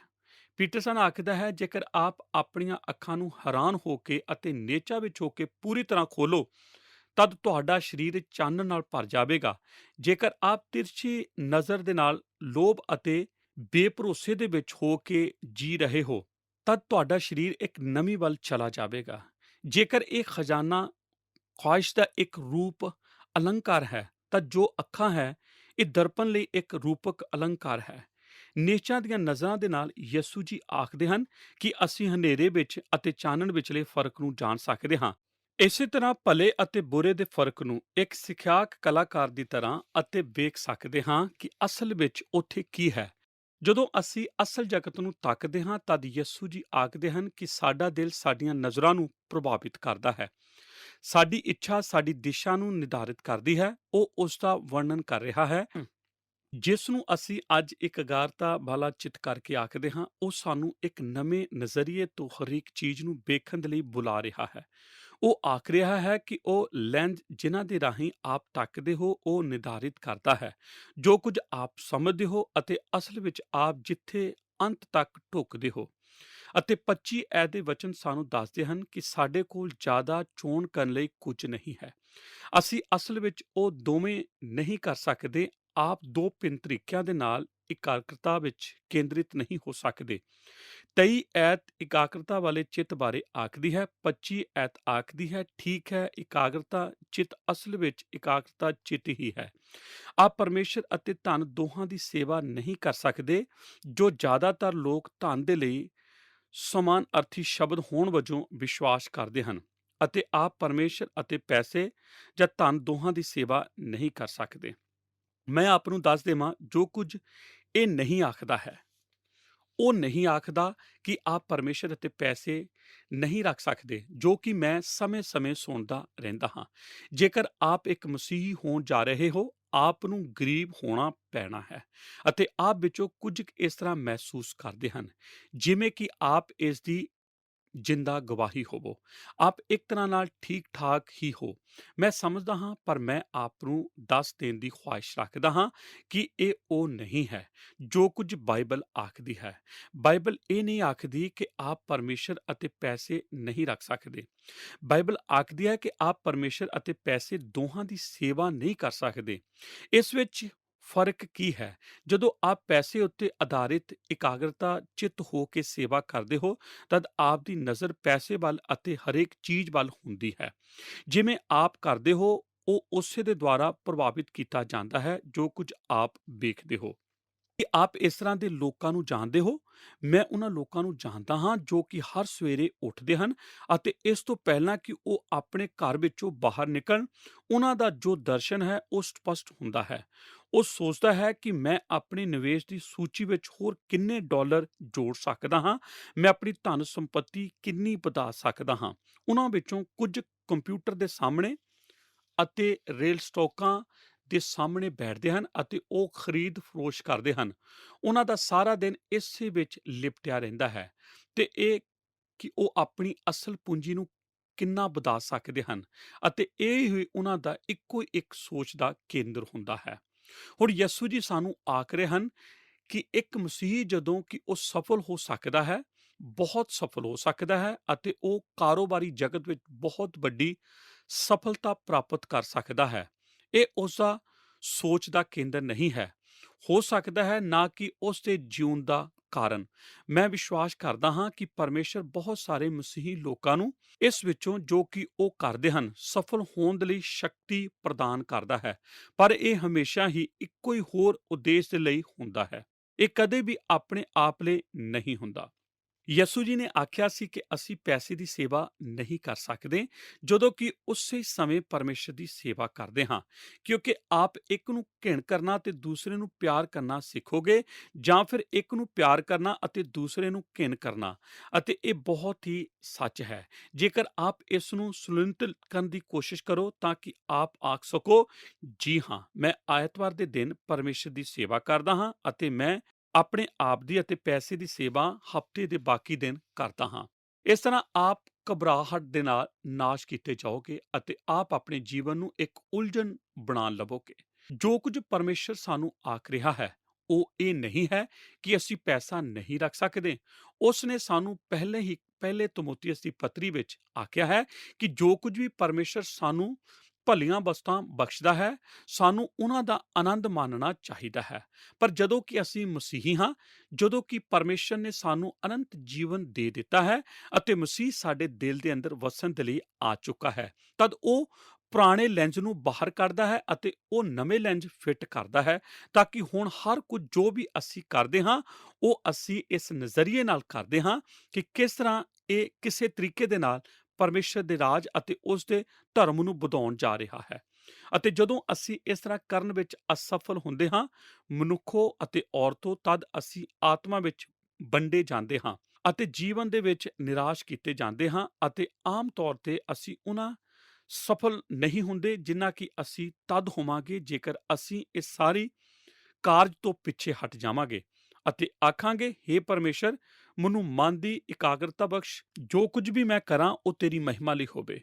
ਪੀਟਰਸਨ ਆਖਦਾ ਹੈ, ਜੇਕਰ ਆਪ ਆਪਣੀਆਂ ਅੱਖਾਂ ਨੂੰ ਹੈਰਾਨ ਹੋ ਕੇ ਅਤੇ ਨੇਚਾ ਵਿੱਚ ਹੋ ਕੇ ਪੂਰੀ ਤਰ੍ਹਾਂ ਖੋਲੋ, ਤਦ ਤੁਹਾਡਾ ਸਰੀਰ ਚਾਨਣ ਨਾਲ ਭਰ ਜਾਵੇਗਾ। ਜੇਕਰ ਆਪ ਤਿਰਛੀ ਨਜ਼ਰ ਦੇ ਨਾਲ ਲੋਭ ਅਤੇ ਬੇਭਰੋਸੇ ਦੇ ਵਿੱਚ ਹੋ ਕੇ ਜੀ ਰਹੇ ਹੋ, ਤਦ ਤੁਹਾਡਾ ਸਰੀਰ ਇੱਕ ਨਵੀਂ ਵੱਲ ਚਲਾ ਜਾਵੇਗਾ। ਜੇਕਰ ਇਹ ਖਜ਼ਾਨਾ ਖੁਆਇਸ਼ ਦਾ ਇੱਕ ਰੂਪ ਅਲੰਕਾਰ ਹੈ, ਤਾਂ ਜੋ ਅੱਖਾਂ ਹੈ, ਇਹ ਦਰਪਣ ਲਈ ਇੱਕ ਰੂਪਕ ਅਲੰਕਾਰ ਹੈ। ਨੇਚਾਂ ਦੀਆਂ ਨਜ਼ਰਾਂ ਦੇ ਨਾਲ ਯਿਸੂ ਜੀ ਆਖਦੇ ਹਨ ਕਿ ਅਸੀਂ ਹਨੇਰੇ ਵਿੱਚ ਅਤੇ ਚਾਨਣ ਵਿਚਲੇ ਫਰਕ ਨੂੰ ਜਾਣ ਸਕਦੇ ਹਾਂ। ਇਸੇ ਤਰ੍ਹਾਂ ਭਲੇ ਅਤੇ ਬੁਰੇ ਦੇ ਫਰਕ ਨੂੰ ਇੱਕ ਸਿੱਖਿਆਕ ਕਲਾਕਾਰ ਦੀ ਤਰ੍ਹਾਂ ਅਤੇ ਵੇਖ ਸਕਦੇ ਹਾਂ ਕਿ ਅਸਲ ਵਿੱਚ ਉੱਥੇ ਕੀ ਹੈ। ਜਦੋਂ ਅਸੀਂ ਅਸਲ ਜਗਤ ਨੂੰ ਤੱਕਦੇ ਹਾਂ, ਤਦ ਯਿਸੂ ਜੀ ਆਖਦੇ ਹਨ ਕਿ ਸਾਡਾ ਦਿਲ ਸਾਡੀਆਂ ਨਜ਼ਰਾਂ ਨੂੰ ਪ੍ਰਭਾਵਿਤ ਕਰਦਾ ਹੈ। ਸਾਡੀ ਇੱਛਾ ਸਾਡੀ ਦਿਸ਼ਾ ਨੂੰ ਨਿਰਧਾਰਿਤ ਕਰਦੀ ਹੈ। ਉਹ ਉਸ ਦਾ ਵਰਣਨ ਕਰ ਰਿਹਾ ਹੈ ਜਿਸ ਨੂੰ ਅਸੀਂ ਅੱਜ ਇਕਾਗਰਤਾ ਵਾਲਾ ਚਿੱਤ ਕਰਕੇ ਆਖਦੇ ਹਾਂ। ਉਹ ਸਾਨੂੰ ਇੱਕ ਨਵੇਂ ਨਜ਼ਰੀਏ ਤੋਂ ਹਰੇਕ ਚੀਜ਼ ਨੂੰ ਵੇਖਣ ਦੇ ਲਈ ਬੁਲਾ ਰਿਹਾ ਹੈ। ਉਹ ਆਖ ਰਿਹਾ ਹੈ ਕਿ ਉਹ ਲੈਂਜ਼ ਜਿਨ੍ਹਾਂ ਦੇ ਰਾਹੀਂ ਆਪ ਤੱਕਦੇ ਹੋ, ਉਹ ਨਿਰਧਾਰਿਤ ਕਰਦਾ ਹੈ ਜੋ ਕੁਝ ਆਪ ਸਮਝਦੇ ਹੋ ਅਤੇ ਅਸਲ ਵਿੱਚ ਆਪ ਜਿੱਥੇ ਅੰਤ ਤੱਕ ਢੁਕਦੇ ਹੋ। ਅਤੇ 25 ਐਤ ਦੇ ਵਚਨ ਸਾਨੂੰ ਦੱਸਦੇ ਹਨ ਕਿ ਸਾਡੇ ਕੋਲ ਜ਼ਿਆਦਾ ਚੋਣ ਕਰਨ ਲਈ ਕੁਝ ਨਹੀਂ ਹੈ। ਅਸੀਂ ਅਸਲ ਵਿੱਚ ਉਹ ਦੋਵੇਂ ਨਹੀਂ ਕਰ ਸਕਦੇ। ਆਪ ਦੋ ਭਿੰਨ ਤਰੀਕਿਆਂ ਦੇ ਨਾਲ ਇਕਾਗਰਤਾ ਵਿੱਚ ਕੇਂਦਰਿਤ ਨਹੀਂ ਹੋ ਸਕਦੇ। 23 ਐਤ ਇਕਾਗਰਤਾ ਵਾਲੇ ਚਿੱਤ ਬਾਰੇ ਆਖਦੀ ਹੈ। 25 ਐਤ ਆਖਦੀ ਹੈ, ਠੀਕ ਹੈ, ਇਕਾਗਰਤਾ ਚਿੱਤ ਅਸਲ ਵਿੱਚ ਇਕਾਗਰਤਾ ਚਿੱਤ ਹੀ ਹੈ। ਆਪ ਪਰਮੇਸ਼ਰ ਅਤੇ ਧਨ ਦੋਹਾਂ ਦੀ ਸੇਵਾ ਨਹੀਂ ਕਰ ਸਕਦੇ। ਜੋ ਜ਼ਿਆਦਾਤਰ ਲੋਕ ਧਨ ਦੇ ਲਈ ਸਮਾਨ ਅਰਥੀ ਸ਼ਬਦ ਹੋਣ ਵਜੋਂ ਵਿਸ਼ਵਾਸ ਕਰਦੇ ਹਨ, ਅਤੇ ਆਪ ਪਰਮੇਸ਼ਰ ਅਤੇ ਪੈਸੇ ਜਾਂ ਧਨ ਦੋਹਾਂ ਦੀ ਸੇਵਾ ਨਹੀਂ ਕਰ ਸਕਦੇ। ਮੈਂ ਆਪ ਨੂੰ ਦੱਸ ਦੇਵਾਂ, ਜੋ ਕੁਝ ਇਹ ਨਹੀਂ ਆਖਦਾ ਹੈ, ਉਹ ਨਹੀਂ ਆਖਦਾ ਕਿ ਆਪ ਪਰਮੇਸ਼ਰ ਅਤੇ ਪੈਸੇ ਨਹੀਂ ਰੱਖ ਸਕਦੇ, ਜੋ ਕਿ ਮੈਂ ਸਮੇਂ-ਸਮੇਂ ਸੁਣਦਾ ਰਹਿੰਦਾ ਹਾਂ। ਜੇਕਰ ਆਪ ਇੱਕ ਮਸੀਹੀ ਹੋਣ ਜਾ ਰਹੇ ਹੋ, ਆਪ ਨੂੰ ਗਰੀਬ ਹੋਣਾ ਪੈਣਾ ਹੈ, ਅਤੇ ਆਪ ਵਿੱਚੋਂ ਕੁਝ ਇਸ ਤਰ੍ਹਾਂ ਮਹਿਸੂਸ ਕਰਦੇ ਹਨ ਜਿਵੇਂ ਕਿ ਆਪ ਇਸ ਦੀ ਜਿੰਦਾ ਗਵਾਹੀ ਹੋਵੋ। ਆਪ ਇੱਕ ਤਰ੍ਹਾਂ ਨਾਲ ਠੀਕ ਠਾਕ ਹੀ ਹੋ। ਮੈਂ ਸਮਝਦਾ ਹਾਂ, ਪਰ ਮੈਂ ਆਪ ਨੂੰ ਦੱਸ ਦੇਣ ਦੀ ਖੁਆਇਸ਼ ਰੱਖਦਾ ਹਾਂ ਕਿ ਇਹ ਉਹ ਨਹੀਂ ਹੈ ਜੋ ਕੁਝ ਬਾਈਬਲ ਆਖਦੀ ਹੈ। ਬਾਈਬਲ ਇਹ ਨਹੀਂ ਆਖਦੀ ਕਿ ਆਪ ਪਰਮੇਸ਼ਰ ਅਤੇ ਪੈਸੇ ਨਹੀਂ ਰੱਖ ਸਕਦੇ। ਬਾਈਬਲ ਆਖਦੀ ਹੈ ਕਿ ਆਪ ਪਰਮੇਸ਼ਰ ਅਤੇ ਪੈਸੇ ਦੋਹਾਂ ਦੀ ਸੇਵਾ ਨਹੀਂ ਕਰ ਸਕਦੇ। ਇਸ ਵਿੱਚ ਫਰਕ ਕੀ ਹੈ? ਜਦੋਂ ਆਪ ਪੈਸੇ ਉੱਤੇ ਆਧਾਰਿਤ ਇਕਾਗਰਤਾ ਚਿੱਤ ਹੋ ਕੇ ਸੇਵਾ ਕਰਦੇ ਹੋ, ਤਦ ਆਪ ਦੀ ਨਜ਼ਰ ਪੈਸੇ ਵੱਲ ਅਤੇ ਹਰੇਕ ਚੀਜ਼ ਵੱਲ ਹੁੰਦੀ ਹੈ। ਜਿਵੇਂ ਆਪ ਕਰਦੇ ਹੋ, ਉਹ ਉਸੇ ਦੇ ਦੁਆਰਾ ਪ੍ਰਭਾਵਿਤ ਕੀਤਾ ਜਾਂਦਾ ਹੈ ਜੋ ਕੁਝ ਆਪ ਵੇਖਦੇ ਹੋ। ਕੀ ਆਪ ਇਸ ਤਰ੍ਹਾਂ ਦੇ ਲੋਕਾਂ ਨੂੰ ਜਾਣਦੇ ਹੋ? ਮੈਂ ਉਹਨਾਂ ਲੋਕਾਂ ਨੂੰ ਜਾਣਦਾ ਹਾਂ ਜੋ ਕਿ ਹਰ ਸਵੇਰੇ ਉੱਠਦੇ ਹਨ ਅਤੇ ਇਸ ਤੋਂ ਪਹਿਲਾਂ ਕਿ ਉਹ ਆਪਣੇ ਘਰ ਵਿੱਚੋਂ ਬਾਹਰ ਨਿਕਲਣ, ਉਹਨਾਂ ਦਾ ਜੋ ਦਰਸ਼ਨ ਹੈ ਉਹ ਸਪਸ਼ਟ ਹੁੰਦਾ ਹੈ। ਉਹ ਸੋਚਦਾ ਹੈ ਕਿ ਮੈਂ ਆਪਣੇ ਨਿਵੇਸ਼ ਦੀ ਸੂਚੀ ਵਿੱਚ ਹੋਰ ਕਿੰਨੇ ਡਾਲਰ ਜੋੜ ਸਕਦਾ ਹਾਂ, ਮੈਂ ਆਪਣੀ ਧਨ ਸੰਪੱਤੀ ਕਿੰਨੀ ਵਧਾ ਸਕਦਾ ਹਾਂ। ਉਹਨਾਂ ਵਿੱਚੋਂ ਕੁਝ ਕੰਪਿਊਟਰ ਦੇ ਸਾਹਮਣੇ ਅਤੇ ਰੇਲ ਸਟਾਕਾਂ ਦੇ ਸਾਹਮਣੇ ਬੈਠਦੇ ਹਨ ਅਤੇ ਉਹ ਖਰੀਦ ਫਰੋਸ਼ ਕਰਦੇ ਹਨ। ਉਹਨਾਂ ਦਾ ਸਾਰਾ ਦਿਨ ਇਸੇ ਵਿੱਚ ਲਿਪਟਿਆ ਰਹਿੰਦਾ ਹੈ, ਤੇ ਇਹ ਕਿ ਉਹ ਆਪਣੀ ਅਸਲ ਪੂੰਜੀ ਨੂੰ ਕਿੰਨਾ ਵਧਾ ਸਕਦੇ ਹਨ, ਅਤੇ ਇਹ ਹੀ ਉਹਨਾਂ ਦਾ ਇੱਕੋ ਇੱਕ ਸੋਚ ਦਾ ਕੇਂਦਰ ਹੁੰਦਾ ਹੈ। ਹੁਣ ਯਿਸੂ ਜੀ ਸਾਨੂੰ ਆਖ ਰਹੇ ਹਨ ਕਿ ਇੱਕ ਮਸੀਹੀ ਜਦੋਂ ਕਿ ਉਹ ਸਫਲ ਹੋ ਸਕਦਾ ਹੈ, ਬਹੁਤ ਸਫਲ ਹੋ ਸਕਦਾ ਹੈ, ਅਤੇ ਉਹ ਕਾਰੋਬਾਰੀ ਜਗਤ ਵਿੱਚ ਬਹੁਤ ਵੱਡੀ ਸਫਲਤਾ ਪ੍ਰਾਪਤ ਕਰ ਸਕਦਾ ਹੈ। ਇਹ ਉਸਦਾ ਸੋਚ ਦਾ ਕੇਂਦਰ ਨਹੀਂ ਹੈ। ਹੋ ਸਕਦਾ ਹੈ, ਨਾ ਕਿ ਉਸ ਦੇ ਜਿਉਣ ਦਾ ਕਾਰਨ। ਮੈਂ ਵਿਸ਼ਵਾਸ ਕਰਦਾ ਹਾਂ ਕਿ ਪਰਮੇਸ਼ਰ ਬਹੁਤ ਸਾਰੇ ਮਸੀਹੀ ਲੋਕਾਂ ਨੂੰ ਇਸ ਵਿੱਚੋਂ ਜੋ ਕਿ ਉਹ ਕਰਦੇ ਹਨ ਸਫਲ ਹੋਣ ਦੇ ਲਈ ਸ਼ਕਤੀ ਪ੍ਰਦਾਨ ਕਰਦਾ ਹੈ, ਪਰ ਇਹ ਹਮੇਸ਼ਾ ਹੀ ਇੱਕੋ ਹੀ ਹੋਰ ਉਦੇਸ਼ ਦੇ ਲਈ ਹੁੰਦਾ ਹੈ। ਇਹ ਕਦੇ ਵੀ ਆਪਣੇ ਆਪ ਲਈ ਨਹੀਂ ਹੁੰਦਾ। ਯਿਸੂ ਜੀ ਨੇ ਆਖਿਆ ਸੀ ਕਿ ਅਸੀਂ ਪੈਸੇ ਦੀ ਸੇਵਾ ਨਹੀਂ ਕਰ ਸਕਦੇ ਜਦੋਂ ਕਿ ਉਸੇ ਸਮੇਂ ਪਰਮੇਸ਼ਰ ਦੀ ਸੇਵਾ ਕਰਦੇ ਹਾਂ, ਕਿਉਂਕਿ ਆਪ ਇੱਕ ਨੂੰ ਘਿਣ ਕਰਨਾ ਤੇ ਦੂਸਰੇ ਨੂੰ ਪਿਆਰ ਕਰਨਾ ਸਿੱਖੋਗੇ, ਜਾਂ ਫਿਰ ਇੱਕ ਨੂੰ ਪਿਆਰ ਕਰਨਾ ਅਤੇ ਦੂਸਰੇ ਨੂੰ ਘਿਣ ਕਰਨਾ। ਅਤੇ ਇਹ ਬਹੁਤ ਹੀ ਸੱਚ ਹੈ। ਜੇਕਰ ਆਪ ਇਸ ਨੂੰ ਸੁਨਿਸ਼ਚਿਤ ਕਰਨ ਦੀ ਕੋਸ਼ਿਸ਼ ਕਰੋ ਤਾਂ ਕਿ ਆਪ ਆਖ ਸਕੋ, ਜੀ ਹਾਂ, ਮੈਂ ਐਤਵਾਰ ਦੇ ਦਿਨ ਪਰਮੇਸ਼ਰ ਦੀ ਸੇਵਾ ਕਰਦਾ ਹਾਂ ਅਤੇ ਮੈਂ ਆਪਣੇ ਆਪ ਦੀ ਅਤੇ ਪੈਸੇ ਦੀ ਸੇਵਾ ਹਫ਼ਤੇ ਦੇ ਬਾਕੀ ਦਿਨ ਕਰਦਾ ਹਾਂ। ਇਸ ਤਰ੍ਹਾਂ ਆਪ ਘਬਰਾਹਟ ਦੇ ਨਾਲ ਨਾਸ਼ ਕੀਤੇ ਜਾਓਗੇ ਅਤੇ ਆਪ ਆਪਣੇ ਜੀਵਨ ਨੂੰ ਇੱਕ ਉਲਝਣ ਬਣਾ ਲਵੋਗੇ। ਜੋ ਕੁਝ ਪਰਮੇਸ਼ਰ ਸਾਨੂੰ ਆਖ ਰਿਹਾ ਹੈ, ਉਹ ਇਹ ਨਹੀਂ ਹੈ ਕਿ ਅਸੀਂ ਪੈਸਾ ਨਹੀਂ ਰੱਖ ਸਕਦੇ। ਉਸ ਨੇ ਸਾਨੂੰ ਪਹਿਲੇ ਤਿਮੋਥੇਉਸ ਦੀ ਪੱਤਰੀ ਵਿੱਚ ਆਖਿਆ ਹੈ ਕਿ ਜੋ ਕੁਝ ਵੀ ਪਰਮੇਸ਼ਰ ਸਾਨੂੰ ਭਲੀਆਂ ਵਸਤਾਂ ਬਖਸ਼ਦਾ ਹੈ, ਸਾਨੂੰ ਉਹਨਾਂ ਦਾ ਆਨੰਦ ਮਾਣਨਾ ਚਾਹੀਦਾ ਹੈ। ਪਰ ਜਦੋਂ ਕਿ ਅਸੀਂ ਮਸੀਹੀ ਹਾਂ, ਜਦੋਂ ਕਿ ਪਰਮੇਸ਼ਰ ਨੇ ਸਾਨੂੰ ਅਨੰਤ ਜੀਵਨ ਦੇ ਦਿੱਤਾ ਹੈ ਅਤੇ ਮਸੀਹ ਸਾਡੇ ਦਿਲ ਦੇ ਅੰਦਰ ਵਸਣ ਦੇ ਲਈ ਆ ਚੁੱਕਾ ਹੈ, ਤਦ ਉਹ ਪੁਰਾਣੇ ਲੈਂਜ ਨੂੰ ਬਾਹਰ ਕੱਢਦਾ ਹੈ ਅਤੇ ਉਹ ਨਵੇਂ ਲੈਂਜ ਫਿੱਟ ਕਰਦਾ ਹੈ, ਤਾਂ ਕਿ ਹੁਣ ਹਰ ਕੁਝ ਜੋ ਵੀ ਅਸੀਂ ਕਰਦੇ ਹਾਂ, ਉਹ ਅਸੀਂ ਇਸ ਨਜ਼ਰੀਏ ਨਾਲ ਕਰਦੇ ਹਾਂ ਕਿ ਕਿਸ ਤਰ੍ਹਾਂ ਇਹ ਕਿਸੇ ਤਰੀਕੇ ਦੇ ਨਾਲ ਪਰਮੇਸ਼ਰ ਦੇ ਰਾਜ ਅਤੇ ਉਸ ਦੇ ਧਰਮ ਨੂੰ ਵਧਾਉਣ ਜਾ ਰਿਹਾ ਹੈ। ਅਤੇ ਜਦੋਂ ਅਸੀਂ ਇਸ ਤਰ੍ਹਾਂ ਕਰਨ ਵਿੱਚ ਅਸਫਲ ਹੁੰਦੇ ਹਾਂ, ਮਨੁੱਖੋ ਅਤੇ ਔਰਤੋ, ਤਦ ਅਸੀਂ ਆਤਮਾ ਵਿੱਚ ਵੰਡੇ ਜਾਂਦੇ ਹਾਂ ਅਤੇ ਜੀਵਨ ਦੇ ਵਿੱਚ ਨਿਰਾਸ਼ ਕੀਤੇ ਜਾਂਦੇ ਹਾਂ ਅਤੇ ਆਮ ਤੌਰ ਤੇ ਅਸੀਂ ਉਹਨਾਂ ਸਫਲ ਨਹੀਂ ਹੁੰਦੇ ਜਿੰਨਾ ਕਿ ਅਸੀਂ ਤਦ ਹੋਵਾਂਗੇ ਜੇਕਰ ਅਸੀਂ ਇਸ ਸਾਰੀ ਕਾਰਜ ਤੋਂ ਪਿੱਛੇ ਹਟ ਜਾਵਾਂਗੇ ਅਤੇ ਆਖਾਂਗੇ, ਹੇ ਪਰਮੇਸ਼ਰ, ਮੈਨੂੰ ਮਨ ਦੀ ਇਕਾਗਰਤਾ ਬਖਸ਼, ਜੋ ਕੁਝ ਵੀ ਮੈਂ ਕਰਾਂ ਉਹ ਤੇਰੀ ਮਹਿਮਾ ਲਈ ਹੋਵੇ।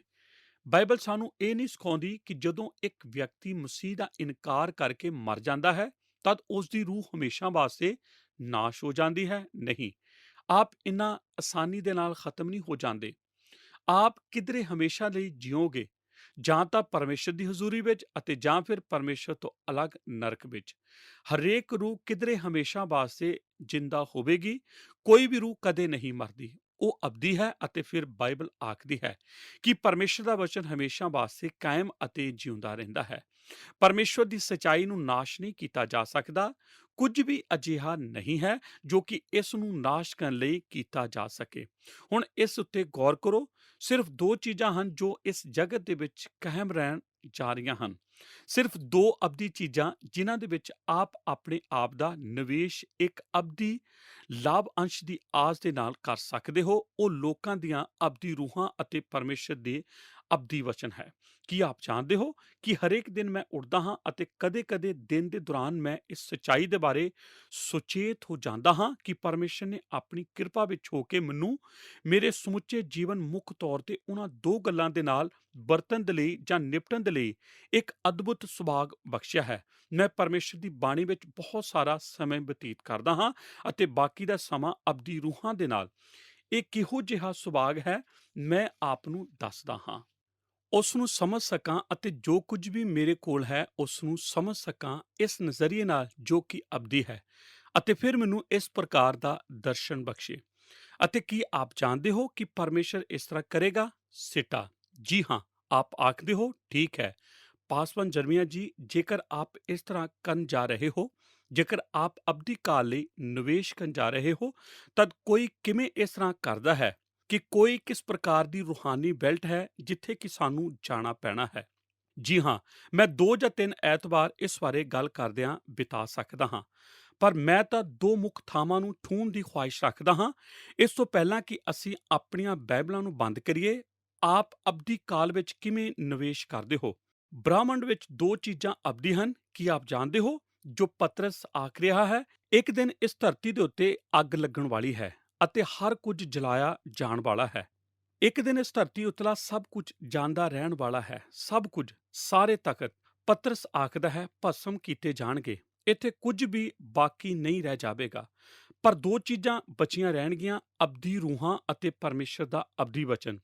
ਬਾਈਬਲ ਸਾਨੂੰ ਇਹ ਨਹੀਂ ਸਿਖਾਉਂਦੀ ਕਿ ਜਦੋਂ ਇੱਕ ਵਿਅਕਤੀ ਮਸੀਹ ਦਾ ਇਨਕਾਰ ਕਰਕੇ ਮਰ ਜਾਂਦਾ ਹੈ, ਤਦ ਉਸ ਦੀ ਰੂਹ ਹਮੇਸ਼ਾ ਵਾਸਤੇ ਨਾਸ਼ ਹੋ ਜਾਂਦੀ ਹੈ। ਨਹੀਂ, ਆਪ ਇੰਨਾ ਆਸਾਨੀ ਦੇ ਨਾਲ ਖਤਮ ਨਹੀਂ ਹੋ ਜਾਂਦੇ। ਆਪ ਕਿਧਰੇ ਹਮੇਸ਼ਾ ਲਈ ਜਿਓਗੇ, ਜਾਂ ਤਾਂ ਪਰਮੇਸ਼ਰ ਦੀ ਹਜ਼ੂਰੀ ਵਿੱਚ ਅਤੇ ਜਾਂ ਫਿਰ ਪਰਮੇਸ਼ਰ ਤੋਂ ਅਲੱਗ ਨਰਕ ਵਿੱਚ। ਹਰੇਕ ਰੂਹ ਕਿਧਰੇ ਹਮੇਸ਼ਾ ਵਾਸਤੇ ਜਿੰਦਾ ਹੋਵੇਗੀ। ਕੋਈ ਵੀ ਰੂਹ ਕਦੇ ਨਹੀਂ ਮਰਦੀ, ਉਹ ਅਬਦੀ ਹੈ। ਅਤੇ ਫਿਰ ਬਾਈਬਲ ਆਖਦੀ ਹੈ ਕਿ ਪਰਮੇਸ਼ਰ ਦਾ ਵਚਨ ਹਮੇਸ਼ਾ ਵਾਸਤੇ ਕਾਇਮ ਅਤੇ ਜਿਉਂਦਾ ਰਹਿੰਦਾ ਹੈ। ਪਰਮੇਸ਼ਵਰ ਦੀ ਸਚਾਈ ਨੂੰ ਨਾਸ਼ ਨਹੀਂ ਕੀਤਾ ਜਾ ਸਕਦਾ। ਕੁਝ ਵੀ ਅਜਿਹਾ ਨਹੀਂ ਹੈ ਜੋ ਕਿ ਇਸ ਨੂੰ ਨਾਸ਼ ਕਰਨ ਲਈ ਕੀਤਾ ਜਾ ਸਕੇ। ਹੁਣ ਇਸ ਉੱਤੇ ਗੌਰ ਕਰੋ। ਸਿਰਫ ਦੋ ਚੀਜ਼ਾਂ ਹਨ ਜੋ ਇਸ ਜਗਤ ਦੇ ਵਿੱਚ ਕਾਇਮ ਰਹਿਣ ਜਾ ਰਹੀਆਂ ਹਨ। ਸਿਰਫ ਦੋ ਅਬਦੀ ਚੀਜ਼ਾਂ ਜਿਨ੍ਹਾਂ ਦੇ ਵਿੱਚ ਆਪ ਆਪਣੇ ਆਪ ਦਾ ਨਿਵੇਸ਼ ਇੱਕ ਅਬਦੀ ਲਾਭ ਅੰਸ਼ ਦੀ ਆਸ ਦੇ ਨਾਲ ਕਰ ਸਕਦੇ ਹੋ। ਉਹ ਲੋਕਾਂ ਦੀਆਂ ਅਬਦੀ ਰੂਹਾਂ ਅਤੇ ਪਰਮੇਸ਼ਰ ਦੇ ਅਬਦੀ ਵਚਨ ਹੈ। ਕੀ ਆਪ ਜਾਣਦੇ ਹੋ ਕਿ ਹਰੇਕ ਦਿਨ ਮੈਂ ਉੱਠਦਾ ਹਾਂ ਅਤੇ ਕਦੇ-ਕਦੇ ਦਿਨ ਦੇ ਦੌਰਾਨ ਮੈਂ ਇਸ ਸੱਚਾਈ ਦੇ ਬਾਰੇ ਸੁਚੇਤ ਹੋ ਜਾਂਦਾ ਹਾਂ ਕਿ ਪਰਮੇਸ਼ਰ ਨੇ ਆਪਣੀ ਕਿਰਪਾ ਵਿੱਚ ਹੋ ਕੇ ਮੈਨੂੰ ਮੇਰੇ ਸਮੁੱਚੇ ਜੀਵਨ ਮੁੱਖ ਤੌਰ ਤੇ ਉਹਨਾਂ ਦੋ ਗੱਲਾਂ ਦੇ ਨਾਲ ਵਰਤਣ ਦੇ ਲਈ ਜਾਂ ਨਿਪਟਣ ਦੇ ਲਈ ਇੱਕ ਅਦਭੁਤ ਸੁਭਾਗ ਬਖਸ਼ਿਆ ਹੈ। ਮੈਂ ਪਰਮੇਸ਼ਰ ਦੀ ਬਾਣੀ ਵਿੱਚ ਬਹੁਤ ਸਾਰਾ ਸਮੇਂ ਬਤੀਤ ਕਰਦਾ ਹਾਂ ਅਤੇ ਬਾਕੀ ਦਾ ਸਮਾਂ ਅਬਦੀ ਰੂਹਾਂ ਦੇ ਨਾਲ। ਇਹ ਕਿਹੋ ਜਿਹਾ ਸੁਭਾਗ ਹੈ, ਮੈਂ ਆਪ ਨੂੰ ਦੱਸਦਾ ਹਾਂ। ਉਸ ਨੂੰ ਸਮਝ ਸਕਾਂ ਅਤੇ ਜੋ ਕੁਝ ਵੀ ਮੇਰੇ ਕੋਲ ਹੈ ਉਸ ਨੂੰ ਸਮਝ ਸਕਾਂ ਇਸ ਨਜ਼ਰੀਏ ਨਾਲ ਜੋ ਕਿ ਅਬਦੀ ਹੈ, ਅਤੇ ਫਿਰ ਮੈਨੂੰ ਇਸ ਪ੍ਰਕਾਰ ਦਾ ਦਰਸ਼ਨ ਬਖਸ਼ੇ। ਅਤੇ ਕੀ ਆਪ ਜਾਣਦੇ ਹੋ ਕਿ ਪਰਮੇਸ਼ਰ ਇਸ ਤਰ੍ਹਾਂ ਕਰੇਗਾ? ਸਿੱਟਾ, ਜੀ ਹਾਂ, ਆਪ ਆਖਦੇ ਹੋ, ਠੀਕ ਹੈ ਪਾਸਵਾਨ ਜਰਮੀਆ ਜੀ, ਜੇਕਰ ਆਪ ਇਸ ਤਰ੍ਹਾਂ ਕਰਨ ਜਾ ਰਹੇ ਹੋ, ਜੇਕਰ ਆਪ ਅਬਦੀ ਕਾਲ ਲਈ ਨਿਵੇਸ਼ ਕਰਨ ਜਾ ਰਹੇ ਹੋ, ਤਦ ਕੋਈ ਕਿਵੇਂ ਇਸ ਤਰ੍ਹਾਂ ਕਰਦਾ ਹੈ ਕਿ ਕੋਈ ਕਿਸ ਪ੍ਰਕਾਰ ਦੀ ਰੂਹਾਨੀ ਬੈਲਟ ਹੈ ਜਿੱਥੇ ਕਿ ਸਾਨੂੰ ਜਾਣਾ ਪੈਣਾ ਹੈ। ਜੀ ਹਾਂ, ਮੈਂ 2 ਜਾਂ 3 ਐਤਵਾਰ ਇਸ ਬਾਰੇ ਗੱਲ ਕਰਦਿਆਂ ਬਿਤਾ ਸਕਦਾ ਹਾਂ, ਪਰ ਮੈਂ ਤਾਂ 2 ਮੁੱਖ ਥਾਵਾਂ ਨੂੰ ਛੂਹਣ ਦੀ ਖੁਆਇਸ਼ ਰੱਖਦਾ ਹਾਂ। ਇਸ ਤੋਂ ਪਹਿਲਾਂ ਕਿ ਅਸੀਂ ਆਪਣੀਆਂ ਬਾਈਬਲਾਂ ਨੂੰ ਬੰਦ ਕਰੀਏ, ਆਪ ਅਬਦੀ ਕਾਲ ਵਿੱਚ ਕਿਵੇਂ ਨਿਵੇਸ਼ ਕਰਦੇ ਹੋ? ਬ੍ਰਹਿਮੰਡ ਵਿੱਚ 2 ਚੀਜ਼ਾਂ ਅਬਦੀ ਹਨ। ਕੀ ਆਪ ਜਾਣਦੇ ਹੋ? ਜੋ ਪਤਰਸ ਆਖ ਰਿਹਾ ਹੈ, ਇੱਕ ਦਿਨ ਇਸ ਧਰਤੀ ਦੇ ਉੱਤੇ ਅੱਗ ਲੱਗਣ ਵਾਲੀ ਹੈ ਅਤੇ ਹਰ ਕੁਝ ਜਲਾਇਆ ਜਾਣ ਵਾਲਾ ਹੈ। ਇੱਕ ਦਿਨ ਇਸ ਧਰਤੀ ਉਤਲਾ ਸਭ ਕੁਝ ਜਾਂਦਾ ਰਹਿਣ ਵਾਲਾ ਹੈ। ਸਭ ਕੁਝ, ਸਾਰੇ ਤਖਤ, ਪਤਰਸ ਆਖਦਾ ਹੈ, ਭਸਮ ਕੀਤੇ ਜਾਣਗੇ। ਇੱਥੇ ਕੁਝ ਵੀ ਬਾਕੀ ਨਹੀਂ ਰਹਿ ਜਾਵੇਗਾ। ਪਰ 2 ਚੀਜ਼ਾਂ ਬਚੀਆਂ ਰਹਿਣਗੀਆਂ, ਅਬਦੀ ਰੂਹਾਂ ਅਤੇ ਪਰਮੇਸ਼ਰ ਦਾ ਅਬਦੀ ਵਚਨ।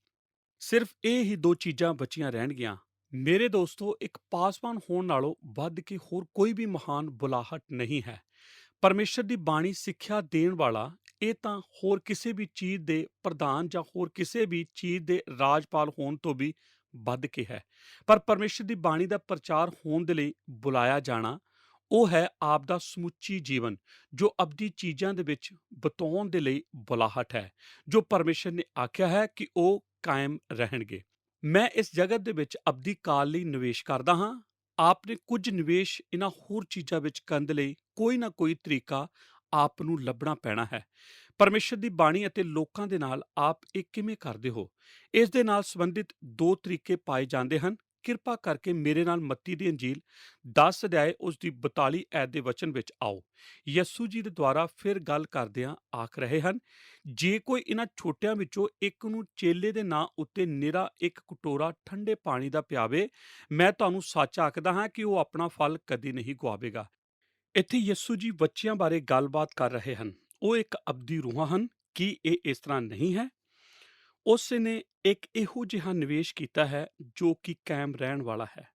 ਸਿਰਫ ਇਹ ਹੀ 2 ਚੀਜ਼ਾਂ ਬਚੀਆਂ ਰਹਿਣਗੀਆਂ। ਮੇਰੇ ਦੋਸਤੋ, ਇੱਕ ਪਾਸਵਾਨ ਹੋਣ ਨਾਲੋਂ ਵੱਧ ਕੇ ਹੋਰ ਕੋਈ ਵੀ ਮਹਾਨ ਬੁਲਾਹਟ ਨਹੀਂ ਹੈ। ਪਰਮੇਸ਼ਰ ਦੀ ਬਾਣੀ ਸਿੱਖਿਆ ਦੇਣ ਵਾਲਾ, ਇਹ ਤਾਂ ਹੋਰ ਕਿਸੇ ਵੀ ਚੀਜ਼ ਦੇ ਪ੍ਰਧਾਨ ਜਾਂ ਹੋਰ ਕਿਸੇ ਵੀ ਚੀਜ਼ ਦੇ ਰਾਜਪਾਲ ਹੋਣ ਤੋਂ ਵੀ ਵੱਧ ਕੇ ਹੈ। ਪਰ ਪਰਮੇਸ਼ਰ ਦੀ ਬਾਣੀ ਦਾ ਪ੍ਰਚਾਰ ਹੋਣ ਦੇ ਲਈ ਬੁਲਾਇਆ ਜਾਣਾ, ਉਹ ਹੈ ਆਪ ਦਾ ਸਮੁੱਚੀ ਜੀਵਨ, ਜੋ ਅਬਦੀ ਚੀਜ਼ਾਂ ਦੇ ਵਿੱਚ ਬਤਾਉਣ ਦੇ ਲਈ ਬੁਲਾਹਟ ਹੈ, ਜੋ ਪਰਮੇਸ਼ਰ ਨੇ ਆਖਿਆ ਹੈ ਕਿ ਉਹ ਕਾਇਮ ਰਹਿਣਗੇ। ਮੈਂ ਇਸ ਜਗਤ ਦੇ ਵਿੱਚ ਅਬਦੀ ਕਾਲ ਲਈ ਨਿਵੇਸ਼ ਕਰਦਾ ਹਾਂ। ਆਪ ਨੇ ਕੁਝ ਨਿਵੇਸ਼ ਇਹਨਾਂ ਹੋਰ ਚੀਜ਼ਾਂ ਵਿੱਚ ਕਰਨ ਦੇ ਲਈ ਕੋਈ ਨਾ ਕੋਈ ਤਰੀਕਾ ਆਪ ਨੂੰ ਲੱਭਣਾ ਪੈਣਾ ਹੈ। ਪਰਮੇਸ਼ਰ ਦੀ ਬਾਣੀ ਅਤੇ ਲੋਕਾਂ ਦੇ ਨਾਲ ਆਪ ਇਹ ਕਿਵੇਂ ਕਰਦੇ ਹੋ? ਇਸ ਦੇ ਨਾਲ ਸੰਬੰਧਿਤ ਦੋ ਤਰੀਕੇ ਪਾਏ ਜਾਂਦੇ ਹਨ। ਕਿਰਪਾ ਕਰਕੇ ਮੇਰੇ ਨਾਲ ਮੱਤੀ ਦੀ ਅੰਜੀਲ 10 ਅਧਿਆਏ ਉਸ ਦੀ 42 ਐਤ ਦੇ ਵਚਨ ਵਿੱਚ ਆਓ। ਯਿਸੂ ਜੀ ਦੇ ਦੁਆਰਾ ਫਿਰ ਗੱਲ ਕਰਦਿਆਂ ਆਖ ਰਹੇ ਹਨ, ਜੇ ਕੋਈ ਇਹਨਾਂ ਛੋਟਿਆਂ ਵਿੱਚੋਂ ਇੱਕ ਨੂੰ ਚੇਲੇ ਦੇ ਨਾਂ ਉੱਤੇ ਨਿਰਾ ਇੱਕ ਕਟੋਰਾ ਠੰਡੇ ਪਾਣੀ ਦਾ ਪਿਆਵੇ, ਮੈਂ ਤੁਹਾਨੂੰ ਸੱਚ ਆਖਦਾ ਹਾਂ ਕਿ ਉਹ ਆਪਣਾ ਫਲ ਕਦੀ ਨਹੀਂ ਗੁਆਵੇਗਾ। ਇੱਥੇ ਯਿਸੂ ਜੀ ਬੱਚਿਆਂ ਬਾਰੇ ਗੱਲਬਾਤ ਕਰ ਰਹੇ ਹਨ। ਉਹ ਇੱਕ ਅਬਦੀ ਰੂਹਾਂ ਹਨ। ਕੀ ਇਹ ਇਸ ਤਰ੍ਹਾਂ ਨਹੀਂ ਹੈ? ਉਸ ਨੇ ਇੱਕ ਇਹੋ ਜਿਹਾ ਨਿਵੇਸ਼ ਕੀਤਾ ਹੈ ਜੋ ਕਿ ਕਾਇਮ ਰਹਿਣ ਵਾਲਾ ਹੈ।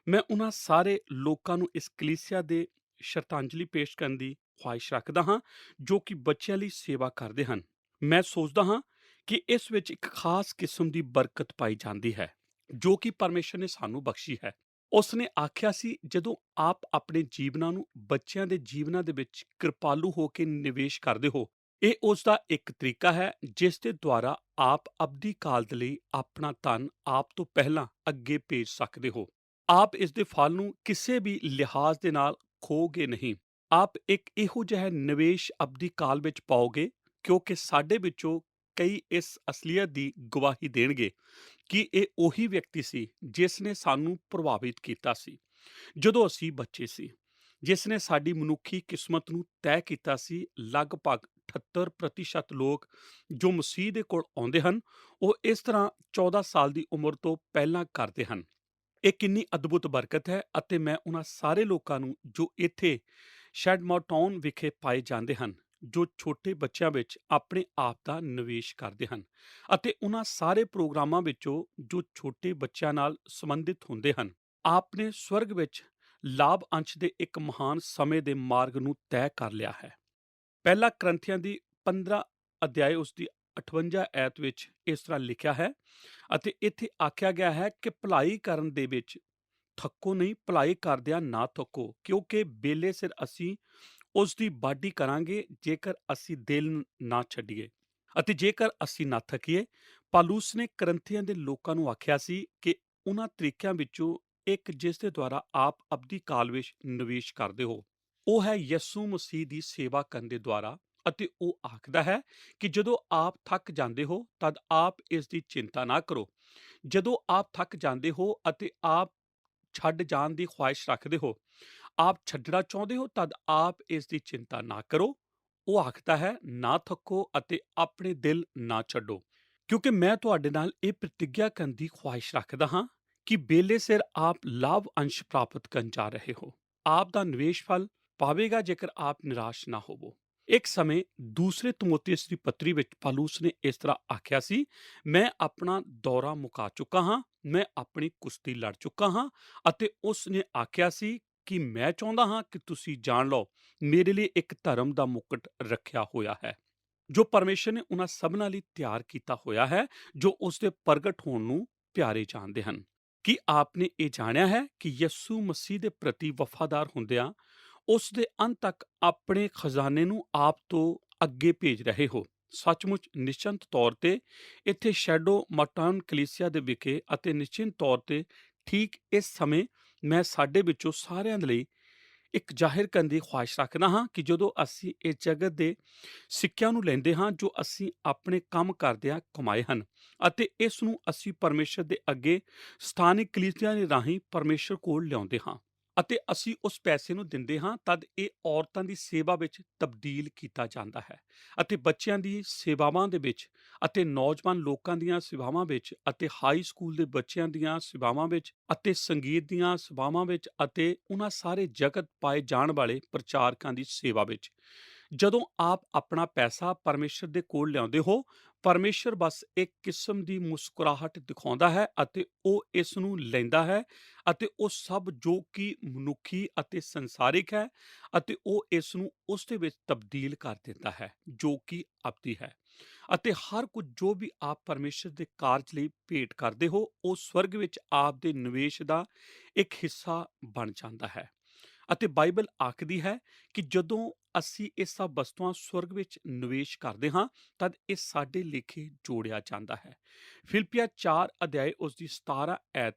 ਮੈਂ ਉਹਨਾਂ ਸਾਰੇ ਲੋਕਾਂ ਨੂੰ ਇਸ ਕਲੀਸਿਆ ਦੇ ਸ਼ਰਧਾਂਜਲੀ ਪੇਸ਼ ਕਰਨ ਦੀ ਖੁਆਇਸ਼ ਰੱਖਦਾ ਹਾਂ ਜੋ ਕਿ ਬੱਚਿਆਂ ਲਈ ਸੇਵਾ ਕਰਦੇ ਹਨ। ਮੈਂ ਸੋਚਦਾ ਹਾਂ ਕਿ ਇਸ ਵਿੱਚ ਇੱਕ ਖਾਸ ਕਿਸਮ ਦੀ ਬਰਕਤ ਪਾਈ ਜਾਂਦੀ ਹੈ ਜੋ ਕਿ ਪਰਮੇਸ਼ਰ ਨੇ ਸਾਨੂੰ ਬਖਸ਼ੀ ਹੈ। ਉਸ ਨੇ ਆਖਿਆ ਸੀ, ਜਦੋਂ ਆਪ ਆਪਣੇ ਜੀਵਨਾਂ ਨੂੰ ਬੱਚਿਆਂ ਦੇ ਜੀਵਨਾਂ ਦੇ ਵਿੱਚ ਕਿਰਪਾਲੂ ਹੋ ਕੇ ਨਿਵੇਸ਼ ਕਰਦੇ ਹੋ, ਇਹ ਉਸ ਦਾ ਇੱਕ ਤਰੀਕਾ ਹੈ ਜਿਸ ਦੇ ਦੁਆਰਾ ਆਪ ਅਬਦੀ ਕਾਲ ਦੇ ਲਈ ਆਪਣਾ ਧਨ ਆਪ ਤੋਂ ਪਹਿਲਾਂ ਅੱਗੇ ਭੇਜ ਸਕਦੇ ਹੋ। ਆਪ ਇਸ ਦੇ ਫਲ ਨੂੰ ਕਿਸੇ ਵੀ ਲਿਹਾਜ਼ ਦੇ ਨਾਲ ਖੋਗੇ ਨਹੀਂ। ਆਪ ਇੱਕ ਇਹੋ ਜਿਹਾ ਨਿਵੇਸ਼ ਅਬਦੀ ਕਾਲ ਵਿੱਚ ਪਾਓਗੇ, ਕਿਉਂਕਿ ਸਾਡੇ ਵਿੱਚੋਂ ਕਈ ਇਸ ਅਸਲੀਅਤ ਦੀ ਗਵਾਹੀ ਦੇਣਗੇ ਕਿ ਇਹ ਉਹੀ ਵਿਅਕਤੀ ਸੀ ਜਿਸ ਨੇ ਸਾਨੂੰ ਪ੍ਰਭਾਵਿਤ ਕੀਤਾ ਸੀ ਜਦੋਂ ਅਸੀਂ ਬੱਚੇ ਸੀ, ਜਿਸ ਨੇ ਸਾਡੀ ਮਨੁੱਖੀ ਕਿਸਮਤ ਨੂੰ ਤੈਅ ਕੀਤਾ ਸੀ। ਲਗਭਗ 78% ਲੋਕ ਜੋ ਮਸੀਹ ਦੇ ਕੋਲ ਆਉਂਦੇ ਹਨ, ਉਹ ਇਸ ਤਰ੍ਹਾਂ 14 ਸਾਲ ਦੀ ਉਮਰ ਤੋਂ ਪਹਿਲਾਂ ਕਰਦੇ ਹਨ। ਇਹ ਕਿੰਨੀ ਅਦਭੁਤ ਬਰਕਤ ਹੈ ਅਤੇ ਮੈਂ ਉਹਨਾਂ ਸਾਰੇ ਲੋਕਾਂ ਨੂੰ ਜੋ ਇੱਥੇ ਸ਼ੈਡਮਾਊਟਾਊਨ ਵਿਖੇ ਪਾਏ ਜਾਂਦੇ ਹਨ, ਜੋ ਛੋਟੇ ਬੱਚਿਆਂ ਵਿੱਚ ਆਪਣੇ ਆਪ ਦਾ ਨਿਵੇਸ਼ ਕਰਦੇ ਹਨ ਅਤੇ ਉਹਨਾਂ ਸਾਰੇ ਪ੍ਰੋਗਰਾਮਾਂ ਵਿੱਚੋਂ ਜੋ ਛੋਟੇ ਬੱਚਿਆਂ ਨਾਲ ਸੰਬੰਧਿਤ ਹੁੰਦੇ ਹਨ, ਆਪ ਨੇ ਸਵਰਗ ਵਿੱਚ ਲਾਭ ਅੰਸ਼ ਦੇ ਇੱਕ ਮਹਾਨ ਸਮੇਂ ਦੇ ਮਾਰਗ ਨੂੰ ਤੈਅ ਕਰ ਲਿਆ ਹੈ। ਪਹਿਲਾ ਕਰੰਥੀਆਂ ਦੀ 15 ਅਧਿਆਏ ਉਸ ਦੀ 58 ਐਤ ਵਿੱਚ ਇਸ ਤਰ੍ਹਾਂ ਲਿਖਿਆ ਹੈ ਅਤੇ ਇੱਥੇ ਆਖਿਆ ਗਿਆ ਹੈ ਕਿ ਭਲਾਈ ਕਰਨ ਦੇ ਵਿੱਚ ਥੱਕੋ ਨਹੀਂ, ਭਲਾਈ ਕਰਦਿਆਂ ਨਾ ਥੱਕੋ, ਕਿਉਂਕਿ ਬੇਲੇ ਸਿਰ ਅਸੀਂ ਉਸ ਦੀ ਵਾਢੀ ਕਰਾਂਗੇ ਜੇਕਰ ਅਸੀਂ ਦਿਲ ਨਾ ਛੱਡੀਏ ਅਤੇ ਜੇਕਰ ਅਸੀਂ ਨਾ ਥੱਕੀਏ। ਪਾਲੂਸ ਨੇ ਕਰੰਥੀਆਂ ਦੇ ਲੋਕਾਂ ਨੂੰ ਆਖਿਆ ਸੀ ਕਿ ਉਹਨਾਂ ਤਰੀਕਿਆਂ ਵਿੱਚੋਂ ਇੱਕ ਜਿਸ ਦੇ ਦੁਆਰਾ ਆਪ ਅਬਦੀ ਕਾਲ ਵਿੱਚ ਨਿਵੇਸ਼ ਕਰਦੇ ਹੋ, ਉਹ ਹੈ ਯਿਸੂ ਮਸੀਹ ਦੀ ਸੇਵਾ ਕਰਨ ਦੇ ਦੁਆਰਾ। ਅਤੇ ਉਹ ਆਖਦਾ ਹੈ ਕਿ ਜਦੋਂ ਆਪ ਥੱਕ ਜਾਂਦੇ ਹੋ ਤਦ ਆਪ ਇਸ ਦੀ ਚਿੰਤਾ ਨਾ ਕਰੋ। ਜਦੋਂ ਆਪ ਥੱਕ ਜਾਂਦੇ ਹੋ ਅਤੇ ਆਪ ਛੱਡ ਜਾਣ ਦੀ ਖੁਆਇਸ਼ ਰੱਖਦੇ ਹੋ, ਆਪ ਛੱਡਣਾ ਚਾਹੁੰਦੇ ਹੋ, ਤਦ ਆਪ ਇਸ ਦੀ ਚਿੰਤਾ ਨਾ ਕਰੋ। ਉਹ ਆਖਦਾ ਹੈ, ਨਾ ਥੱਕੋ ਅਤੇ ਆਪਣੇ ਦਿਲ ਨਾ ਛੱਡੋ, ਕਿਉਂਕਿ ਮੈਂ ਤੁਹਾਡੇ ਨਾਲ ਇਹ ਪ੍ਰਤਿੱਗਿਆ ਕਰਨ ਦੀ ਖੁਆਇਸ਼ ਰੱਖਦਾ ਹਾਂ ਕਿ ਬੇਲੇ ਸਿਰ ਆਪ ਲਾਭ ਅੰਸ਼ ਪ੍ਰਾਪਤ ਕਰਨ ਜਾ ਰਹੇ ਹੋ। ਆਪ ਦਾ ਨਿਵੇਸ਼ ਫਲ ਪਾਵੇਗਾ ਜੇਕਰ ਆਪ ਨਿਰਾਸ਼ ਨਾ ਹੋਵੋ। ਇੱਕ ਸਮੇਂ ਦੂਸਰੇ ਤੀਮੋਥੇਉਸ ਦੀ ਪੱਤਰੀ ਵਿੱਚ ਪਾਲੂਸ ਨੇ ਇਸ ਤਰ੍ਹਾਂ ਆਖਿਆ ਸੀ, ਮੈਂ ਆਪਣਾ ਦੌਰਾ ਮੁਕਾ ਚੁੱਕਾ ਹਾਂ, ਮੈਂ ਆਪਣੀ ਕੁਸ਼ਤੀ ਲੜ ਚੁੱਕਾ ਹਾਂ। ਅਤੇ ਉਸ ਨੇ ਆਖਿਆ ਸੀ ਕਿ ਮੈਂ ਚਾਹੁੰਦਾ ਹਾਂ ਕਿ ਤੁਸੀਂ ਜਾਣ ਲਓ, ਮੇਰੇ ਲਈ ਇੱਕ ਧਰਮ ਦਾ ਮੁਕਟ ਰੱਖਿਆ ਹੋਇਆ ਹੈ ਜੋ ਪਰਮੇਸ਼ਰ ਨੇ ਉਹਨਾਂ ਸਭਨਾਂ ਲਈ ਤਿਆਰ ਕੀਤਾ ਹੋਇਆ ਹੈ ਜੋ ਉਸ ਦੇ ਪ੍ਰਗਟ ਹੋਣ ਨੂੰ ਪਿਆਰੇ ਜਾਣਦੇ ਹਨ। ਕੀ ਆਪ ਨੇ ਇਹ ਜਾਣਿਆ ਹੈ ਕਿ ਯਿਸੂ ਮਸੀਹ ਦੇ ਪ੍ਰਤੀ ਵਫਾਦਾਰ ਹੁੰਦਿਆਂ ਉਸ ਦੇ ਅੰਤ ਤੱਕ ਆਪਣੇ ਖਜ਼ਾਨੇ ਨੂੰ ਆਪ ਤੋਂ ਅੱਗੇ ਭੇਜ ਰਹੇ ਹੋ? ਸੱਚਮੁੱਚ ਨਿਸ਼ਚਿੰਤ ਤੌਰ ਤੇ ਇੱਥੇ ਸ਼ੈਡੋ ਮਟਾਉਨ ਕਲੀਸਿਆ ਦੇ ਵਿਖੇ ਅਤੇ ਨਿਸ਼ਚਿੰਤ ਤੌਰ ਤੇ ਠੀਕ ਇਸ ਸਮੇਂ ਮੈਂ ਸਾਡੇ ਵਿੱਚੋਂ ਸਾਰਿਆਂ ਦੇ ਲਈ ਇੱਕ ਜ਼ਾਹਿਰ ਕਰਨ ਦੀ ਖੁਆਇਸ਼ ਰੱਖਦਾ ਹਾਂ ਕਿ ਜਦੋਂ ਅਸੀਂ ਇਸ ਜਗਤ ਦੇ ਸਿੱਕਿਆਂ ਨੂੰ ਲੈਂਦੇ ਹਾਂ ਜੋ ਅਸੀਂ ਆਪਣੇ ਕੰਮ ਕਰਦਿਆਂ ਕਮਾਏ ਹਨ ਅਤੇ ਇਸ ਨੂੰ ਅਸੀਂ ਪਰਮੇਸ਼ਰ ਦੇ ਅੱਗੇ ਸਥਾਨਿਕ ਕਲੀਸਿਆਂ ਦੇ ਰਾਹੀਂ ਪਰਮੇਸ਼ਰ ਕੋਲ ਲਿਆਉਂਦੇ ਹਾਂ ਅਤੇ ਅਸੀਂ ਉਸ ਪੈਸੇ ਨੂੰ ਦਿੰਦੇ ਹਾਂ, ਤਦ ਇਹ ਔਰਤਾਂ ਦੀ ਸੇਵਾ ਵਿੱਚ ਤਬਦੀਲ ਕੀਤਾ ਜਾਂਦਾ ਹੈ ਅਤੇ ਬੱਚਿਆਂ ਦੀ ਸੇਵਾਵਾਂ ਦੇ ਵਿੱਚ ਅਤੇ ਨੌਜਵਾਨ ਲੋਕਾਂ ਦੀਆਂ ਸੇਵਾਵਾਂ ਵਿੱਚ ਅਤੇ ਹਾਈ ਸਕੂਲ ਦੇ ਬੱਚਿਆਂ ਦੀਆਂ ਸੇਵਾਵਾਂ ਵਿੱਚ ਅਤੇ ਸੰਗੀਤ ਦੀਆਂ ਸੇਵਾਵਾਂ ਵਿੱਚ ਅਤੇ ਉਹਨਾਂ ਸਾਰੇ ਜਗਤ ਪਾਏ ਜਾਣ ਵਾਲੇ ਪ੍ਰਚਾਰਕਾਂ ਦੀ ਸੇਵਾ ਵਿੱਚ ਜਦੋਂ ਆਪ ਆਪਣਾ ਪੈਸਾ ਪਰਮੇਸ਼ਰ ਦੇ ਕੋਲ ਲਿਆਉਂਦੇ ਹੋ, ਪਰਮੇਸ਼ਰ ਬਸ ਇੱਕ ਕਿਸਮ ਦੀ ਮੁਸਕਰਾਹਟ ਦਿਖਾਉਂਦਾ ਹੈ ਅਤੇ ਉਹ ਇਸ ਨੂੰ ਲੈਂਦਾ ਹੈ ਅਤੇ ਉਹ ਸਭ ਜੋ ਕਿ ਮਨੁੱਖੀ ਅਤੇ ਸੰਸਾਰਿਕ ਹੈ ਅਤੇ ਉਹ ਇਸ ਨੂੰ ਉਸ ਦੇ ਵਿੱਚ ਤਬਦੀਲ ਕਰ ਦਿੰਦਾ ਹੈ ਜੋ ਕਿ ਅਬਦੀ ਹੈ। ਅਤੇ ਹਰ ਕੁਝ ਜੋ ਵੀ ਆਪ ਪਰਮੇਸ਼ਰ ਦੇ ਕਾਰਜ ਲਈ ਭੇਟ ਕਰਦੇ ਹੋ, ਉਹ ਸਵਰਗ ਵਿੱਚ ਆਪ ਦੇ ਨਿਵੇਸ਼ ਦਾ ਇੱਕ ਹਿੱਸਾ ਬਣ ਜਾਂਦਾ ਹੈ। ਅਤੇ ਬਾਈਬਲ ਆਖਦੀ ਹੈ ਕਿ ਜਦੋਂ ਅਸੀਂ ਇਹ ਸਭ ਵਸਤੂਆਂ ਸਵਰਗ ਵਿੱਚ ਨਿਵੇਸ਼ ਕਰਦੇ ਹਾਂ, ਤਦ ਇਹ ਸਾਡੇ ਲੇਖੇ ਜੋੜਿਆ ਜਾਂਦਾ ਹੈ। ਫਿਲਿੱਪੀਆਂ 4 ਅਧਿਆਇ ਉਸ ਦੀ 17 ਐਤ,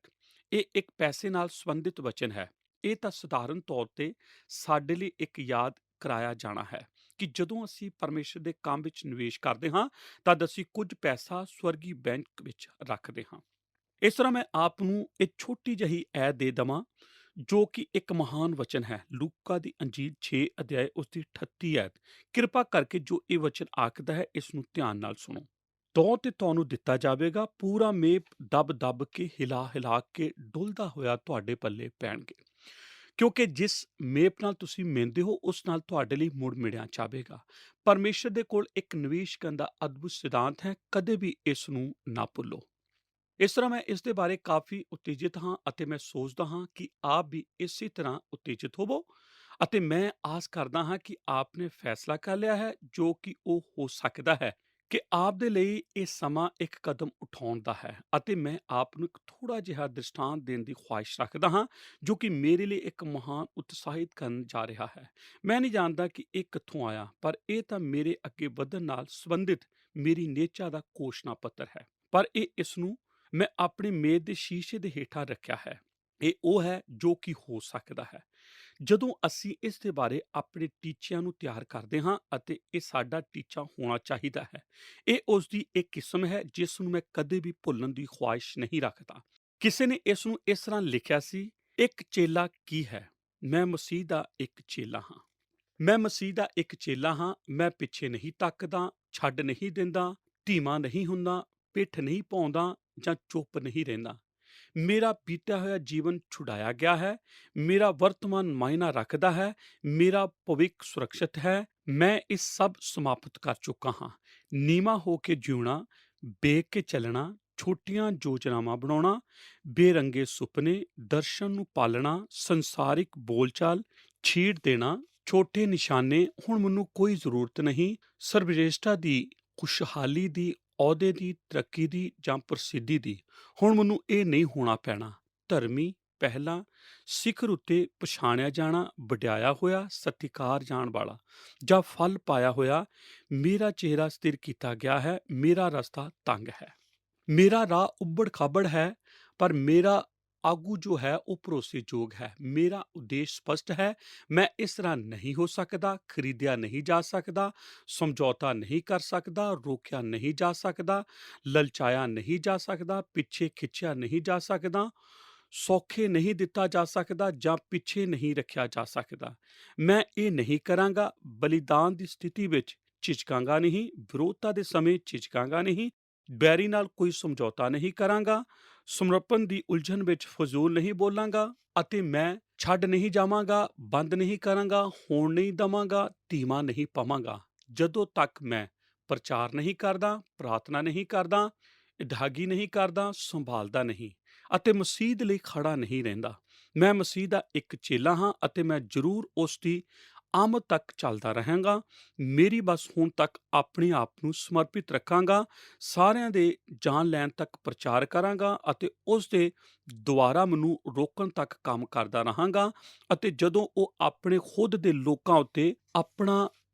ਇਹ ਇੱਕ ਪੈਸੇ ਨਾਲ ਸੰਬੰਧਿਤ ਵਚਨ ਹੈ। ਇਹ ਤਾਂ ਸਧਾਰਨ ਤੌਰ ਤੇ ਸਾਡੇ ਲਈ ਇੱਕ ਯਾਦ ਕਰਾਇਆ ਜਾਣਾ ਹੈ ਕਿ ਜਦੋਂ ਅਸੀਂ ਪਰਮੇਸ਼ਰ ਦੇ ਕੰਮ ਵਿੱਚ ਨਿਵੇਸ਼ ਕਰਦੇ ਹਾਂ, ਤਦ ਅਸੀਂ ਕੁਝ ਪੈਸਾ ਸਵਰਗੀ ਬੈਂਕ ਵਿੱਚ ਰੱਖਦੇ ਹਾਂ। ਇਸ ਤਰ੍ਹਾਂ ਮੈਂ ਆਪ ਨੂੰ ਇਹ ਛੋਟੀ ਜਿਹੀ ਐਤ ਦੇ ਦੇਵਾਂ ਜੋ ਕਿ ਇੱਕ ਮਹਾਨ ਵਚਨ ਹੈ। ਲੂਕਾ ਦੀ ਅੰਜੀਲ 6 ਅਧਿਆਇ ਉਸ ਦੀ 38 ਐਤ। ਕਿਰਪਾ ਕਰਕੇ ਜੋ ਇਹ ਵਚਨ ਆਖਦਾ ਹੈ, ਇਸ ਨੂੰ ਧਿਆਨ ਨਾਲ ਸੁਣੋ। ਤੋਂ ਤੇ ਤੁਹਾਨੂੰ ਦਿੱਤਾ ਜਾਵੇਗਾ, ਪੂਰਾ ਮੇਪ ਦਬ ਦਬ ਕੇ ਹਿਲਾ ਹਿਲਾ ਕੇ ਡੁੱਲਦਾ ਹੋਇਆ ਤੁਹਾਡੇ ਪੱਲੇ ਪੈਣਗੇ, ਕਿਉਂਕਿ ਜਿਸ ਮੇਪ ਨਾਲ ਤੁਸੀਂ ਮਹਿੰਦੇ ਹੋ, ਉਸ ਨਾਲ ਤੁਹਾਡੇ ਲਈ ਮੁੜ ਮਿਣਿਆ ਜਾਵੇਗਾ। ਪਰਮੇਸ਼ਰ ਦੇ ਕੋਲ ਇੱਕ ਨਿਵੇਸ਼ ਕਰਨ ਦਾ ਅਦਭੁਤ ਸਿਧਾਂਤ ਹੈ, ਕਦੇ ਵੀ ਇਸ ਨੂੰ ਨਾ ਭੁੱਲੋ। ਇਸ ਤਰ੍ਹਾਂ ਮੈਂ ਇਸ ਦੇ ਬਾਰੇ ਕਾਫੀ ਉਤੇਜਿਤ ਹਾਂ ਅਤੇ ਮੈਂ ਸੋਚਦਾ ਹਾਂ ਕਿ ਆਪ ਵੀ ਇਸੇ ਤਰ੍ਹਾਂ ਉਤੇਜਿਤ ਹੋਵੋ ਅਤੇ ਮੈਂ ਆਸ ਕਰਦਾ ਹਾਂ ਕਿ ਆਪ ਨੇ ਫੈਸਲਾ ਕਰ ਲਿਆ ਹੈ ਜੋ ਕਿ ਉਹ ਹੋ ਸਕਦਾ ਹੈ ਕਿ ਆਪ ਦੇ ਲਈ ਇਹ ਸਮਾਂ ਇੱਕ ਕਦਮ ਉਠਾਉਣ ਦਾ ਹੈ। ਅਤੇ ਮੈਂ ਆਪ ਨੂੰ ਇੱਕ ਥੋੜਾ ਜਿਹਾ ਦ੍ਰਿਸ਼ਟਾਂਤ ਦੇਣ ਦੀ ਖੁਆਇਸ਼ ਰੱਖਦਾ ਹਾਂ ਜੋ ਕਿ ਮੇਰੇ ਲਈ ਇੱਕ ਮਹਾਨ ਉਤਸ਼ਾਹਿਤ ਕਰਨ ਜਾ ਰਿਹਾ ਹੈ। ਮੈਂ ਨਹੀਂ ਜਾਣਦਾ ਕਿ ਇਹ ਕਿੱਥੋਂ ਆਇਆ, ਪਰ ਇਹ ਤਾਂ ਮੇਰੇ ਅੱਗੇ ਵਧਣ ਨਾਲ ਸੰਬੰਧਿਤ ਮੇਰੀ ਨੇਚਾ ਦਾ ਘੋਸ਼ਣਾ ਪੱਤਰ ਹੈ। ਪਰ ਇਹ ਇਸ ਨੂੰ ਮੈਂ ਆਪਣੀ ਮੇਜ਼ ਦੇ ਸ਼ੀਸ਼ੇ ਦੇ ਹੇਠਾਂ ਰੱਖਿਆ ਹੈ। ਇਹ ਉਹ ਹੈ ਜੋ ਕਿ ਹੋ ਸਕਦਾ ਹੈ। ਜਦੋਂ ਅਸੀਂ ਇਸ ਦੇ ਬਾਰੇ ਆਪਣੇ ਟੀਚਿਆਂ ਨੂੰ ਤਿਆਰ ਕਰਦੇ ਹਾਂ ਅਤੇ ਇਹ ਸਾਡਾ ਟੀਚਾ ਹੋਣਾ ਚਾਹੀਦਾ ਹੈ, ਇਹ ਉਸ ਦੀ ਇੱਕ ਕਿਸਮ ਹੈ ਜਿਸ ਨੂੰ ਮੈਂ ਕਦੇ ਵੀ ਭੁੱਲਣ ਦੀ ਖੁਆਇਸ਼ ਨਹੀਂ ਰੱਖਦਾ। ਕਿਸੇ ਨੇ ਇਸ ਨੂੰ ਇਸ ਤਰ੍ਹਾਂ ਲਿਖਿਆ ਸੀ, ਇੱਕ ਚੇਲਾ ਕੀ ਹੈ? ਮੈਂ ਮਸੀਹ ਦਾ ਇੱਕ ਚੇਲਾ ਹਾਂ। ਮੈਂ ਮਸੀਹ ਦਾ ਇੱਕ ਚੇਲਾ ਹਾਂ। ਮੈਂ ਪਿੱਛੇ ਨਹੀਂ ਤੱਕਦਾ, ਛੱਡ ਨਹੀਂ ਦਿੰਦਾ, ਧੀਮਾ ਨਹੀਂ ਹੁੰਦਾ, ਪਿੱਠ ਨਹੀਂ ਪਾਉਂਦਾ ਜਾਂ ਚੁੱਪ ਨਹੀਂ ਰਹਿੰਦਾ। ਮੇਰਾ ਬੀਤਿਆ ਹੋਇਆ ਜੀਵਨ ਛੁਡਾਇਆ ਗਿਆ ਹੈ। ਮੇਰਾ ਵਰਤਮਾਨ ਮਾਇਨਾ ਰੱਖਦਾ ਹੈ। ਮੇਰਾ ਭਵਿੱਖ ਸੁਰੱਖਿਅਤ ਹੈ। ਮੈਂ ਇਸ ਸਭ ਸਮਾਪਤ ਕਰ ਚੁੱਕਾ ਹਾਂ। ਨੀਵਾਂ ਹੋ ਕੇ ਜਿਉਣਾ, ਵੇਖ ਕੇ ਚੱਲਣਾ, ਛੋਟੀਆਂ ਯੋਜਨਾਵਾਂ ਬਣਾਉਣਾ, ਬੇਰੰਗੇ ਸੁਪਨੇ, ਦਰਸ਼ਨ ਨੂੰ ਪਾਲਣਾ, ਸੰਸਾਰਿਕ ਬੋਲਚਾਲ ਛੀੜ ਦੇਣਾ, ਛੋਟੇ ਨਿਸ਼ਾਨੇ, ਹੁਣ ਮੈਨੂੰ ਕੋਈ ਜ਼ਰੂਰਤ ਨਹੀਂ ਸਰਵਸ਼੍ਰੇਸ਼ਟਾ ਦੀ, ਖੁਸ਼ਹਾਲੀ ਦੀ, ਅਹੁਦੇ ਦੀ, ਤਰੱਕੀ ਦੀ ਜਾਂ ਪ੍ਰਸਿੱਧੀ ਦੀ। ਹੁਣ ਮੈਨੂੰ ਇਹ ਨਹੀਂ ਹੋਣਾ ਪੈਣਾ। ਧਰਮੀ ਪਹਿਲਾਂ, ਸਿਖਰ ਉੱਤੇ ਪਛਾਣਿਆ ਜਾਣਾ, ਵਡਿਆਇਆ ਹੋਇਆ, ਸਤਿਕਾਰ ਜਾਣ ਵਾਲਾ ਜਾਂ ਫਲ ਪਾਇਆ ਹੋਇਆ। ਮੇਰਾ ਚਿਹਰਾ ਸਥਿਰ ਕੀਤਾ ਗਿਆ ਹੈ। ਮੇਰਾ ਰਸਤਾ ਤੰਗ ਹੈ। ਮੇਰਾ ਰਾਹ ਉੱਬੜ ਖਾਬੜ ਹੈ, ਪਰ ਮੇਰਾ ਆਗੂ ਜੋ ਹੈ ਉਹ ਭਰੋਸੇਯੋਗ ਹੈ। ਮੇਰਾ ਉਦੇਸ਼ ਸਪਸ਼ਟ ਹੈ। ਮੈਂ ਇਸ ਤਰ੍ਹਾਂ ਨਹੀਂ ਹੋ ਸਕਦਾ, ਖਰੀਦਿਆ ਨਹੀਂ ਜਾ ਸਕਦਾ, ਸਮਝੌਤਾ ਨਹੀਂ ਕਰ ਸਕਦਾ, ਰੋਕਿਆ ਨਹੀਂ ਜਾ ਸਕਦਾ, ਲਲਚਾਇਆ ਨਹੀਂ ਜਾ ਸਕਦਾ, ਪਿੱਛੇ ਖਿੱਚਿਆ ਨਹੀਂ ਜਾ ਸਕਦਾ, ਸੌਖੇ ਨਹੀਂ ਦਿੱਤਾ ਜਾ ਸਕਦਾ ਜਾਂ ਪਿੱਛੇ ਨਹੀਂ ਰੱਖਿਆ ਜਾ ਸਕਦਾ। ਮੈਂ ਇਹ ਨਹੀਂ ਕਰਾਂਗਾ। ਬਲੀਦਾਨ ਦੀ ਸਥਿਤੀ ਵਿੱਚ ਝਿਜਕਾਂਗਾ ਨਹੀਂ, ਵਿਰੋਧਤਾ ਦੇ ਸਮੇਂ ਝਿਜਕਾਂਗਾ ਨਹੀਂ, ਬੈਰੀ ਨਾਲ ਕੋਈ ਸਮਝੌਤਾ ਨਹੀਂ ਕਰਾਂਗਾ, ਸਮਰਪਣ ਦੀ ਉਲਝਣ ਵਿੱਚ ਫਜ਼ੂਲ ਨਹੀਂ ਬੋਲਾਂਗਾ ਅਤੇ ਮੈਂ ਛੱਡ ਨਹੀਂ ਜਾਵਾਂਗਾ, ਬੰਦ ਨਹੀਂ ਕਰਾਂਗਾ, ਹੋਣ ਨਹੀਂ ਦਵਾਂਗਾ, ਧੀਮਾ ਨਹੀਂ ਪਵਾਂਗਾ। ਜਦੋਂ ਤੱਕ ਮੈਂ ਪ੍ਰਚਾਰ ਨਹੀਂ ਕਰਦਾ, ਪ੍ਰਾਰਥਨਾ ਨਹੀਂ ਕਰਦਾ, ਅਡਾਗੀ ਨਹੀਂ ਕਰਦਾ, ਸੰਭਾਲਦਾ ਨਹੀਂ ਅਤੇ ਮਸੀਹ ਦੇ ਲਈ ਖੜਾ ਨਹੀਂ ਰਹਿੰਦਾ। ਮੈਂ ਮਸੀਹ ਦਾ ਇੱਕ ਚੇਲਾ ਹਾਂ ਅਤੇ ਮੈਂ ਜ਼ਰੂਰ ਉਸ ਦੀ ਆਮਦ ਤੱਕ ਚੱਲਦਾ ਰਹਾਂਗਾ। ਮੇਰੀ ਬਸ ਹੁਣ ਤੱਕ ਆਪਣੇ ਆਪ ਨੂੰ ਸਮਰਪਿਤ ਰੱਖਾਂਗਾ, ਸਾਰਿਆਂ ਦੇ ਜਾਨ ਲੈਣ ਤੱਕ ਪ੍ਰਚਾਰ ਕਰਾਂਗਾ ਅਤੇ ਉਸ ਦੇ ਦੁਆਰਾ ਮੈਨੂੰ ਰੋਕਣ ਤੱਕ ਕੰਮ ਕਰਦਾ ਰਹਾਂਗਾ। ਅਤੇ ਜਦੋਂ ਉਹ ਆਪਣੇ ਖੁਦ ਦੇ ਲੋਕਾਂ ਉੱਤੇ ਆਪਣਾ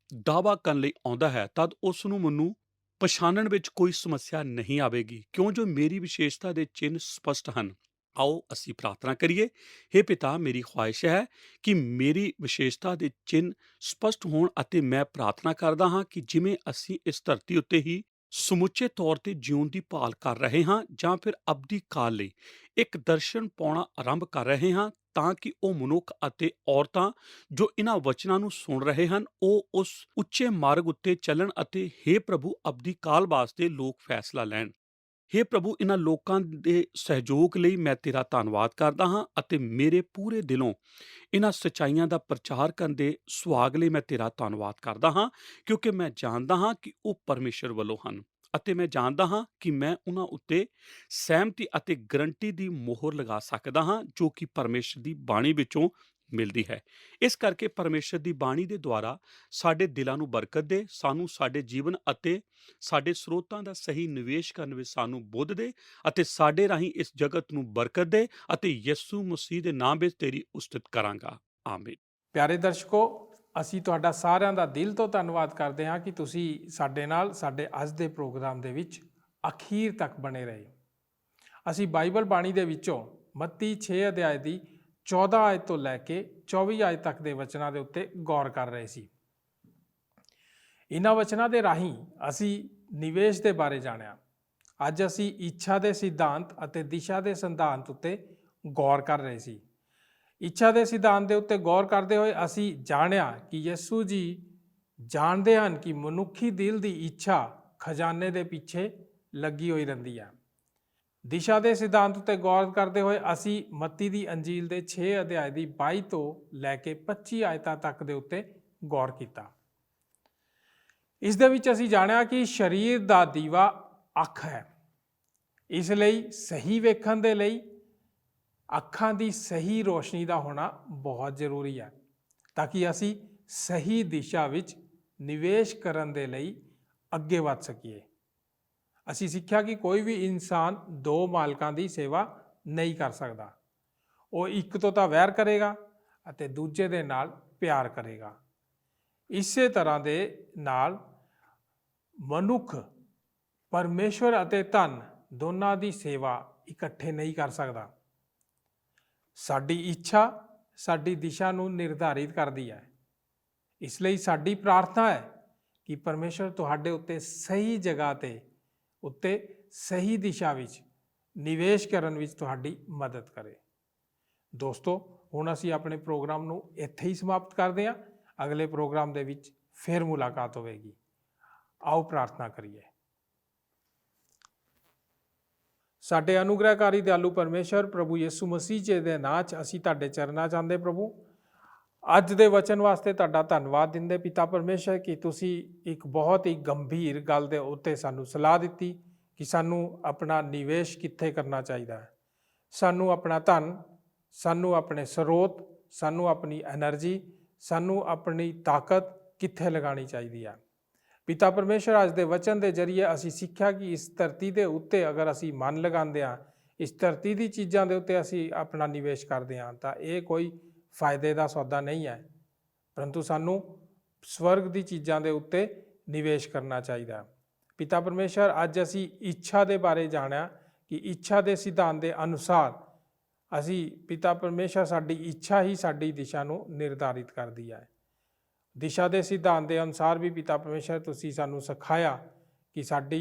ਦਾਅਵਾ ਕਰਨ ਲਈ ਆਉਂਦਾ ਹੈ, ਤਦ ਉਸ ਨੂੰ ਮੈਨੂੰ ਪਛਾਣਨ ਵਿੱਚ ਕੋਈ ਸਮੱਸਿਆ ਨਹੀਂ ਆਵੇਗੀ, ਕਿਉਂ ਜੋ ਮੇਰੀ ਵਿਸ਼ੇਸ਼ਤਾ ਦੇ ਚਿੰਨ੍ਹ ਸਪਸ਼ਟ ਹਨ। ਆਓ ਅਸੀਂ ਪ੍ਰਾਰਥਨਾ ਕਰੀਏ। ਹੇ ਪਿਤਾ, ਮੇਰੀ ਖੁਆਇਸ਼ ਹੈ ਕਿ ਮੇਰੀ ਵਿਸ਼ੇਸ਼ਤਾ ਦੇ ਚਿੰਨ੍ਹ ਸਪਸ਼ਟ ਹੋਣ ਅਤੇ ਮੈਂ ਪ੍ਰਾਰਥਨਾ ਕਰਦਾ ਹਾਂ ਕਿ ਜਿਵੇਂ ਅਸੀਂ ਇਸ ਧਰਤੀ ਉੱਤੇ ਹੀ ਸਮੁੱਚੇ ਤੌਰ ਤੇ ਜਿਉਣ ਦੀ ਭਾਲ ਕਰ ਰਹੇ ਹਾਂ ਜਾਂ ਫਿਰ ਅਬਦੀ ਕਾਲ ਲਈ ਇੱਕ ਦਰਸ਼ਨ ਪਾਉਣਾ ਆਰੰਭ ਕਰ ਰਹੇ ਹਾਂ, ਤਾਂ ਕਿ ਉਹ ਮਨੁੱਖ ਅਤੇ ਔਰਤਾਂ ਜੋ ਇਹਨਾਂ ਵਚਨਾਂ ਨੂੰ ਸੁਣ ਰਹੇ ਹਨ, ਉਹ ਉਸ ਉੱਚੇ ਮਾਰਗ ਉੱਤੇ ਚੱਲਣ ਅਤੇ ਹੇ ਪ੍ਰਭੂ, ਅਬਦੀ ਕਾਲ ਵਾਸਤੇ ਲੋਕ ਫੈਸਲਾ ਲੈਣ। हे ਪ੍ਰਭੂ, ਇਹਨਾਂ ਲੋਕਾਂ ਦੇ ਸਹਿਯੋਗ ਲਈ ਮੈਂ ਤੇਰਾ ਧੰਨਵਾਦ ਕਰਦਾ ਹਾਂ ਅਤੇ ਮੇਰੇ ਪੂਰੇ ਦਿਲੋਂ ਇਹਨਾਂ ਸੱਚਾਈਆਂ ਦਾ ਪ੍ਰਚਾਰ ਕਰਨ ਦੇ ਸੁਹਾਗ ਲਈ ਮੈਂ ਤੇਰਾ ਧੰਨਵਾਦ ਕਰਦਾ ਹਾਂ, ਕਿਉਂਕਿ ਮੈਂ ਜਾਣਦਾ ਹਾਂ ਕਿ ਉਹ ਪਰਮੇਸ਼ਰ ਵੱਲੋਂ ਹਨ ਅਤੇ ਮੈਂ ਜਾਣਦਾ ਹਾਂ ਕਿ ਮੈਂ ਉਹਨਾਂ ਉੱਤੇ ਸਹਿਮਤੀ ਅਤੇ ਗਰੰਟੀ ਦੀ ਮੋਹਰ ਲਗਾ ਸਕਦਾ ਹਾਂ, ਜੋ ਕਿ ਪਰਮੇਸ਼ਰ ਦੀ ਬਾਣੀ ਵਿੱਚੋਂ ਮਿਲਦੀ ਹੈ। ਇਸ ਕਰਕੇ ਪਰਮੇਸ਼ਰ ਦੀ ਬਾਣੀ ਦੇ ਦੁਆਰਾ ਸਾਡੇ ਦਿਲਾਂ ਨੂੰ ਬਰਕਤ ਦੇ, ਸਾਨੂੰ ਸਾਡੇ ਜੀਵਨ ਅਤੇ ਸਾਡੇ ਸਰੋਤਾਂ ਦਾ ਸਹੀ ਨਿਵੇਸ਼ ਕਰਨ ਵਿੱਚ ਸਾਨੂੰ ਬੁੱਧ ਦੇ ਅਤੇ ਸਾਡੇ ਰਾਹੀਂ ਇਸ ਜਗਤ ਨੂੰ ਬਰਕਤ ਦੇ, ਅਤੇ ਯਿਸੂ ਮਸੀਹ ਦੇ ਨਾਮ ਵਿੱਚ ਤੇਰੀ ਉਸਤਤ ਕਰਾਂਗਾ। ਆਮੀਨ। ਪਿਆਰੇ ਦਰਸ਼ਕੋ, ਅਸੀਂ ਤੁਹਾਡਾ ਸਾਰਿਆਂ ਦਾ ਦਿਲ ਤੋਂ ਧੰਨਵਾਦ ਕਰਦੇ ਹਾਂ ਕਿ ਤੁਸੀਂ ਸਾਡੇ ਨਾਲ ਸਾਡੇ ਅੱਜ ਦੇ ਪ੍ਰੋਗਰਾਮ ਦੇ ਵਿੱਚ ਅਖੀਰ ਤੱਕ ਬਣੇ ਰਹੇ। ਅਸੀਂ ਬਾਈਬਲ ਬਾਣੀ ਦੇ ਵਿੱਚੋਂ ਮੱਤੀ 6 ਅਧਿਆਇ ਦੀ 14 ਆਇਤ ਤੋਂ ਲੈ ਕੇ 24 ਆਇਤ ਤੱਕ ਦੇ ਵਚਨਾਂ ਦੇ ਉੱਤੇ ਗੌਰ ਕਰ ਰਹੇ ਸੀ। ਇਹਨਾਂ ਵਚਨਾਂ ਦੇ ਰਾਹੀਂ ਅਸੀਂ ਨਿਵੇਸ਼ ਦੇ ਬਾਰੇ ਜਾਣਿਆ। ਅੱਜ ਅਸੀਂ ਇੱਛਾ ਦੇ ਸਿਧਾਂਤ ਅਤੇ ਦਿਸ਼ਾ ਦੇ ਸਿਧਾਂਤ ਉੱਤੇ ਗੌਰ ਕਰ ਰਹੇ ਸੀ। ਇੱਛਾ ਦੇ ਸਿਧਾਂਤ ਦੇ ਉੱਤੇ ਗੌਰ ਕਰਦੇ ਹੋਏ ਅਸੀਂ ਜਾਣਿਆ ਕਿ ਯਿਸੂ ਜੀ ਜਾਣਦੇ ਹਨ ਕਿ ਮਨੁੱਖੀ ਦਿਲ ਦੀ ਇੱਛਾ ਖਜ਼ਾਨੇ ਦੇ ਪਿੱਛੇ ਲੱਗੀ ਹੋਈ ਰਹਿੰਦੀ ਹੈ। ਦਿਸ਼ਾ ਦੇ ਸਿਧਾਂਤ ਉੱਤੇ ਗੌਰ ਕਰਦੇ ਹੋਏ ਅਸੀਂ ਮੱਤੀ ਦੀ ਅੰਜੀਲ ਦੇ 6 ਅਧਿਆਇ ਦੀ 22 ਤੋਂ ਲੈ ਕੇ 25 ਆਇਤਾਂ ਤੱਕ ਦੇ ਉੱਤੇ ਗੌਰ ਕੀਤਾ। ਇਸ ਦੇ ਵਿੱਚ ਅਸੀਂ ਜਾਣਿਆ ਕਿ ਸਰੀਰ ਦਾ ਦੀਵਾ ਅੱਖ ਹੈ। ਇਸ ਲਈ ਸਹੀ ਵੇਖਣ ਦੇ ਲਈ ਅੱਖਾਂ ਦੀ ਸਹੀ ਰੋਸ਼ਨੀ ਦਾ ਹੋਣਾ ਬਹੁਤ ਜ਼ਰੂਰੀ ਹੈ, ਤਾਂ ਕਿ ਅਸੀਂ ਸਹੀ ਦਿਸ਼ਾ ਵਿੱਚ ਨਿਵੇਸ਼ ਕਰਨ ਦੇ ਲਈ ਅੱਗੇ ਵੱਧ ਸਕੀਏ। ਅਸੀਂ ਸਿੱਖਿਆ ਕਿ ਕੋਈ ਵੀ ਇਨਸਾਨ 2 ਮਾਲਕਾਂ ਦੀ ਸੇਵਾ ਨਹੀਂ ਕਰ ਸਕਦਾ। ਉਹ ਇੱਕ ਤੋਂ ਤਾਂ ਵੈਰ ਕਰੇਗਾ ਅਤੇ ਦੂਜੇ ਦੇ ਨਾਲ ਪਿਆਰ ਕਰੇਗਾ। ਇਸੇ ਤਰ੍ਹਾਂ ਦੇ ਨਾਲ ਮਨੁੱਖ ਪਰਮੇਸ਼ਵਰ ਅਤੇ ਧਨ ਦੋਨਾਂ ਦੀ ਸੇਵਾ ਇਕੱਠੇ ਨਹੀਂ ਕਰ ਸਕਦਾ। ਸਾਡੀ ਇੱਛਾ ਸਾਡੀ ਦਿਸ਼ਾ ਨੂੰ ਨਿਰਧਾਰਿਤ ਕਰਦੀ ਹੈ। ਇਸ ਲਈ ਸਾਡੀ ਪ੍ਰਾਰਥਨਾ ਹੈ ਕਿ ਪਰਮੇਸ਼ਵਰ ਤੁਹਾਡੇ ਉੱਤੇ ਸਹੀ ਜਗ੍ਹਾ ਤੇ ਉੱਤੇ ਸਹੀ ਦਿਸ਼ਾ ਵਿੱਚ ਨਿਵੇਸ਼ ਕਰਨ ਵਿੱਚ ਤੁਹਾਡੀ ਮਦਦ ਕਰੇ। ਦੋਸਤੋ, ਹੁਣ ਅਸੀਂ ਆਪਣੇ ਪ੍ਰੋਗਰਾਮ ਨੂੰ ਇੱਥੇ ਹੀ ਸਮਾਪਤ ਕਰਦੇ ਹਾਂ। ਅਗਲੇ ਪ੍ਰੋਗਰਾਮ ਦੇ ਵਿੱਚ ਫਿਰ ਮੁਲਾਕਾਤ ਹੋਵੇਗੀ। ਆਓ ਪ੍ਰਾਰਥਨਾ ਕਰੀਏ। ਸਾਡੇ ਅਨੁਗ੍ਰਹਕਾਰੀ ਦਿਆਲੂ ਪਰਮੇਸ਼ਰ ਪ੍ਰਭੂ ਯਿਸੂ ਮਸੀਹ ਜੀ ਦੇ ਨਾਂ 'ਚ ਅਸੀਂ ਤੁਹਾਡੇ ਚਰਨਾਂ 'ਚ ਆਉਂਦੇ ਪ੍ਰਭੂ। ਅੱਜ ਦੇ ਵਚਨ ਵਾਸਤੇ ਤੁਹਾਡਾ ਧੰਨਵਾਦ ਦਿੰਦੇ ਪਿਤਾ ਪਰਮੇਸ਼ਰ ਕਿ ਤੁਸੀਂ ਇੱਕ ਬਹੁਤ ਹੀ ਗੰਭੀਰ ਗੱਲ ਦੇ ਉੱਤੇ ਸਾਨੂੰ ਸਲਾਹ ਦਿੱਤੀ ਕਿ ਸਾਨੂੰ ਆਪਣਾ ਨਿਵੇਸ਼ ਕਿੱਥੇ ਕਰਨਾ ਚਾਹੀਦਾ ਹੈ। ਸਾਨੂੰ ਆਪਣਾ ਧਨ, ਸਾਨੂੰ ਆਪਣੇ ਸਰੋਤ, ਸਾਨੂੰ ਆਪਣੀ ਐਨਰਜੀ, ਸਾਨੂੰ ਆਪਣੀ ਤਾਕਤ ਕਿੱਥੇ ਲਗਾਉਣੀ ਚਾਹੀਦੀ ਹੈ। ਪਿਤਾ ਪਰਮੇਸ਼ਰ, ਅੱਜ ਦੇ ਵਚਨ ਦੇ ਜ਼ਰੀਏ ਅਸੀਂ ਸਿੱਖਿਆ ਕਿ ਇਸ ਧਰਤੀ ਦੇ ਉੱਤੇ ਅਗਰ ਅਸੀਂ ਮਨ ਲਗਾਉਂਦੇ ਹਾਂ, ਇਸ ਧਰਤੀ ਦੀ ਚੀਜ਼ਾਂ ਦੇ ਉੱਤੇ ਅਸੀਂ ਆਪਣਾ ਨਿਵੇਸ਼ ਕਰਦੇ ਹਾਂ, ਤਾਂ ਇਹ ਕੋਈ ਫਾਇਦੇ ਦਾ ਸੌਦਾ ਨਹੀਂ ਹੈ, ਪਰੰਤੂ ਸਾਨੂੰ ਸਵਰਗ ਦੀ ਚੀਜ਼ਾਂ ਦੇ ਉੱਤੇ ਨਿਵੇਸ਼ ਕਰਨਾ ਚਾਹੀਦਾ। ਪਿਤਾ ਪਰਮੇਸ਼ਰ, ਅੱਜ ਅਸੀਂ ਇੱਛਾ ਦੇ ਬਾਰੇ ਜਾਣਿਆ ਕਿ ਇੱਛਾ ਦੇ ਸਿਧਾਂਤ ਦੇ ਅਨੁਸਾਰ ਅਸੀਂ ਪਿਤਾ ਪਰਮੇਸ਼ਰ ਸਾਡੀ ਇੱਛਾ ਹੀ ਸਾਡੀ ਦਿਸ਼ਾ ਨੂੰ ਨਿਰਧਾਰਿਤ ਕਰਦੀ ਹੈ। ਦਿਸ਼ਾ ਦੇ ਸਿਧਾਂਤ ਦੇ ਅਨੁਸਾਰ ਵੀ ਪਿਤਾ ਪਰਮੇਸ਼ਰ ਤੁਸੀਂ ਸਾਨੂੰ ਸਿਖਾਇਆ ਕਿ ਸਾਡੀ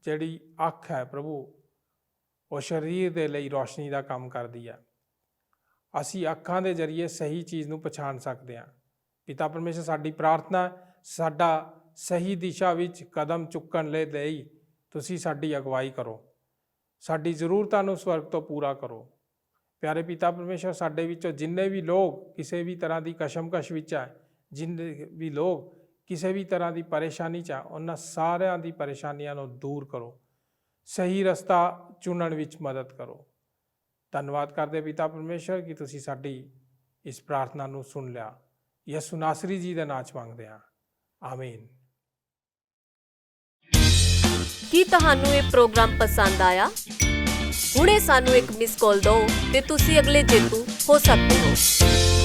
ਜਿਹੜੀ ਅੱਖ ਹੈ ਪ੍ਰਭੂ, ਉਹ ਸਰੀਰ ਦੇ ਲਈ ਰੋਸ਼ਨੀ ਦਾ ਕੰਮ ਕਰਦੀ ਹੈ। ਅਸੀਂ ਅੱਖਾਂ ਦੇ ਜ਼ਰੀਏ ਸਹੀ ਚੀਜ਼ ਨੂੰ ਪਛਾਣ ਸਕਦੇ ਹਾਂ। ਪਿਤਾ ਪਰਮੇਸ਼ਰ, ਸਾਡੀ ਪ੍ਰਾਰਥਨਾ ਸਾਡਾ ਸਹੀ ਦਿਸ਼ਾ ਵਿੱਚ ਕਦਮ ਚੁੱਕਣ ਲਈ ਤੁਸੀਂ ਸਾਡੀ ਅਗਵਾਈ ਕਰੋ। ਸਾਡੀ ਜ਼ਰੂਰਤਾਂ ਨੂੰ ਸਵਰਗ ਤੋਂ ਪੂਰਾ ਕਰੋ। ਪਿਆਰੇ ਪਿਤਾ ਪਰਮੇਸ਼ਰ, ਸਾਡੇ ਵਿੱਚੋਂ ਜਿੰਨੇ ਵੀ ਲੋਕ ਕਿਸੇ ਵੀ ਤਰ੍ਹਾਂ ਦੀ ਕਸ਼ਮਕਸ਼ ਵਿੱਚ ਹੈ, ਜਿੰਨੇ ਵੀ ਲੋਕ ਕਿਸੇ ਵੀ ਤਰ੍ਹਾਂ ਦੀ ਪਰੇਸ਼ਾਨੀ 'ਚ ਆ, ਉਹਨਾਂ ਸਾਰਿਆਂ ਦੀ ਪਰੇਸ਼ਾਨੀਆਂ ਨੂੰ ਦੂਰ ਕਰੋ। ਸਹੀ ਰਸਤਾ ਚੁਣਨ ਵਿੱਚ ਮਦਦ ਕਰੋ। ਧੰਨਵਾਦ ਕਰਦੇ ਪਿਤਾ ਪਰਮੇਸ਼ਰ ਕਿ ਤੁਸੀਂ ਸਾਡੀ ਇਸ ਪ੍ਰਾਰਥਨਾ ਨੂੰ ਸੁਣ ਲਿਆ। ਯਿਸੂ ਨਾਸਰੀ ਜੀ ਦੇ ਨਾਂ 'ਚ ਮੰਗਦੇ ਹਾਂ, ਆਮੀਨ। ਕੀ ਤੁਹਾਨੂੰ ਇਹ ਪ੍ਰੋਗਰਾਮ ਪਸੰਦ ਆਇਆ? ਹੁਣੇ ਸਾਨੂੰ ਇੱਕ ਮਿਸ ਕਾਲ ਦਿਓ ਤੇ ਤੁਸੀਂ ਅਗਲੇ ਜੇਤੂ ਹੋ ਸਕਦੇ ਹੋ।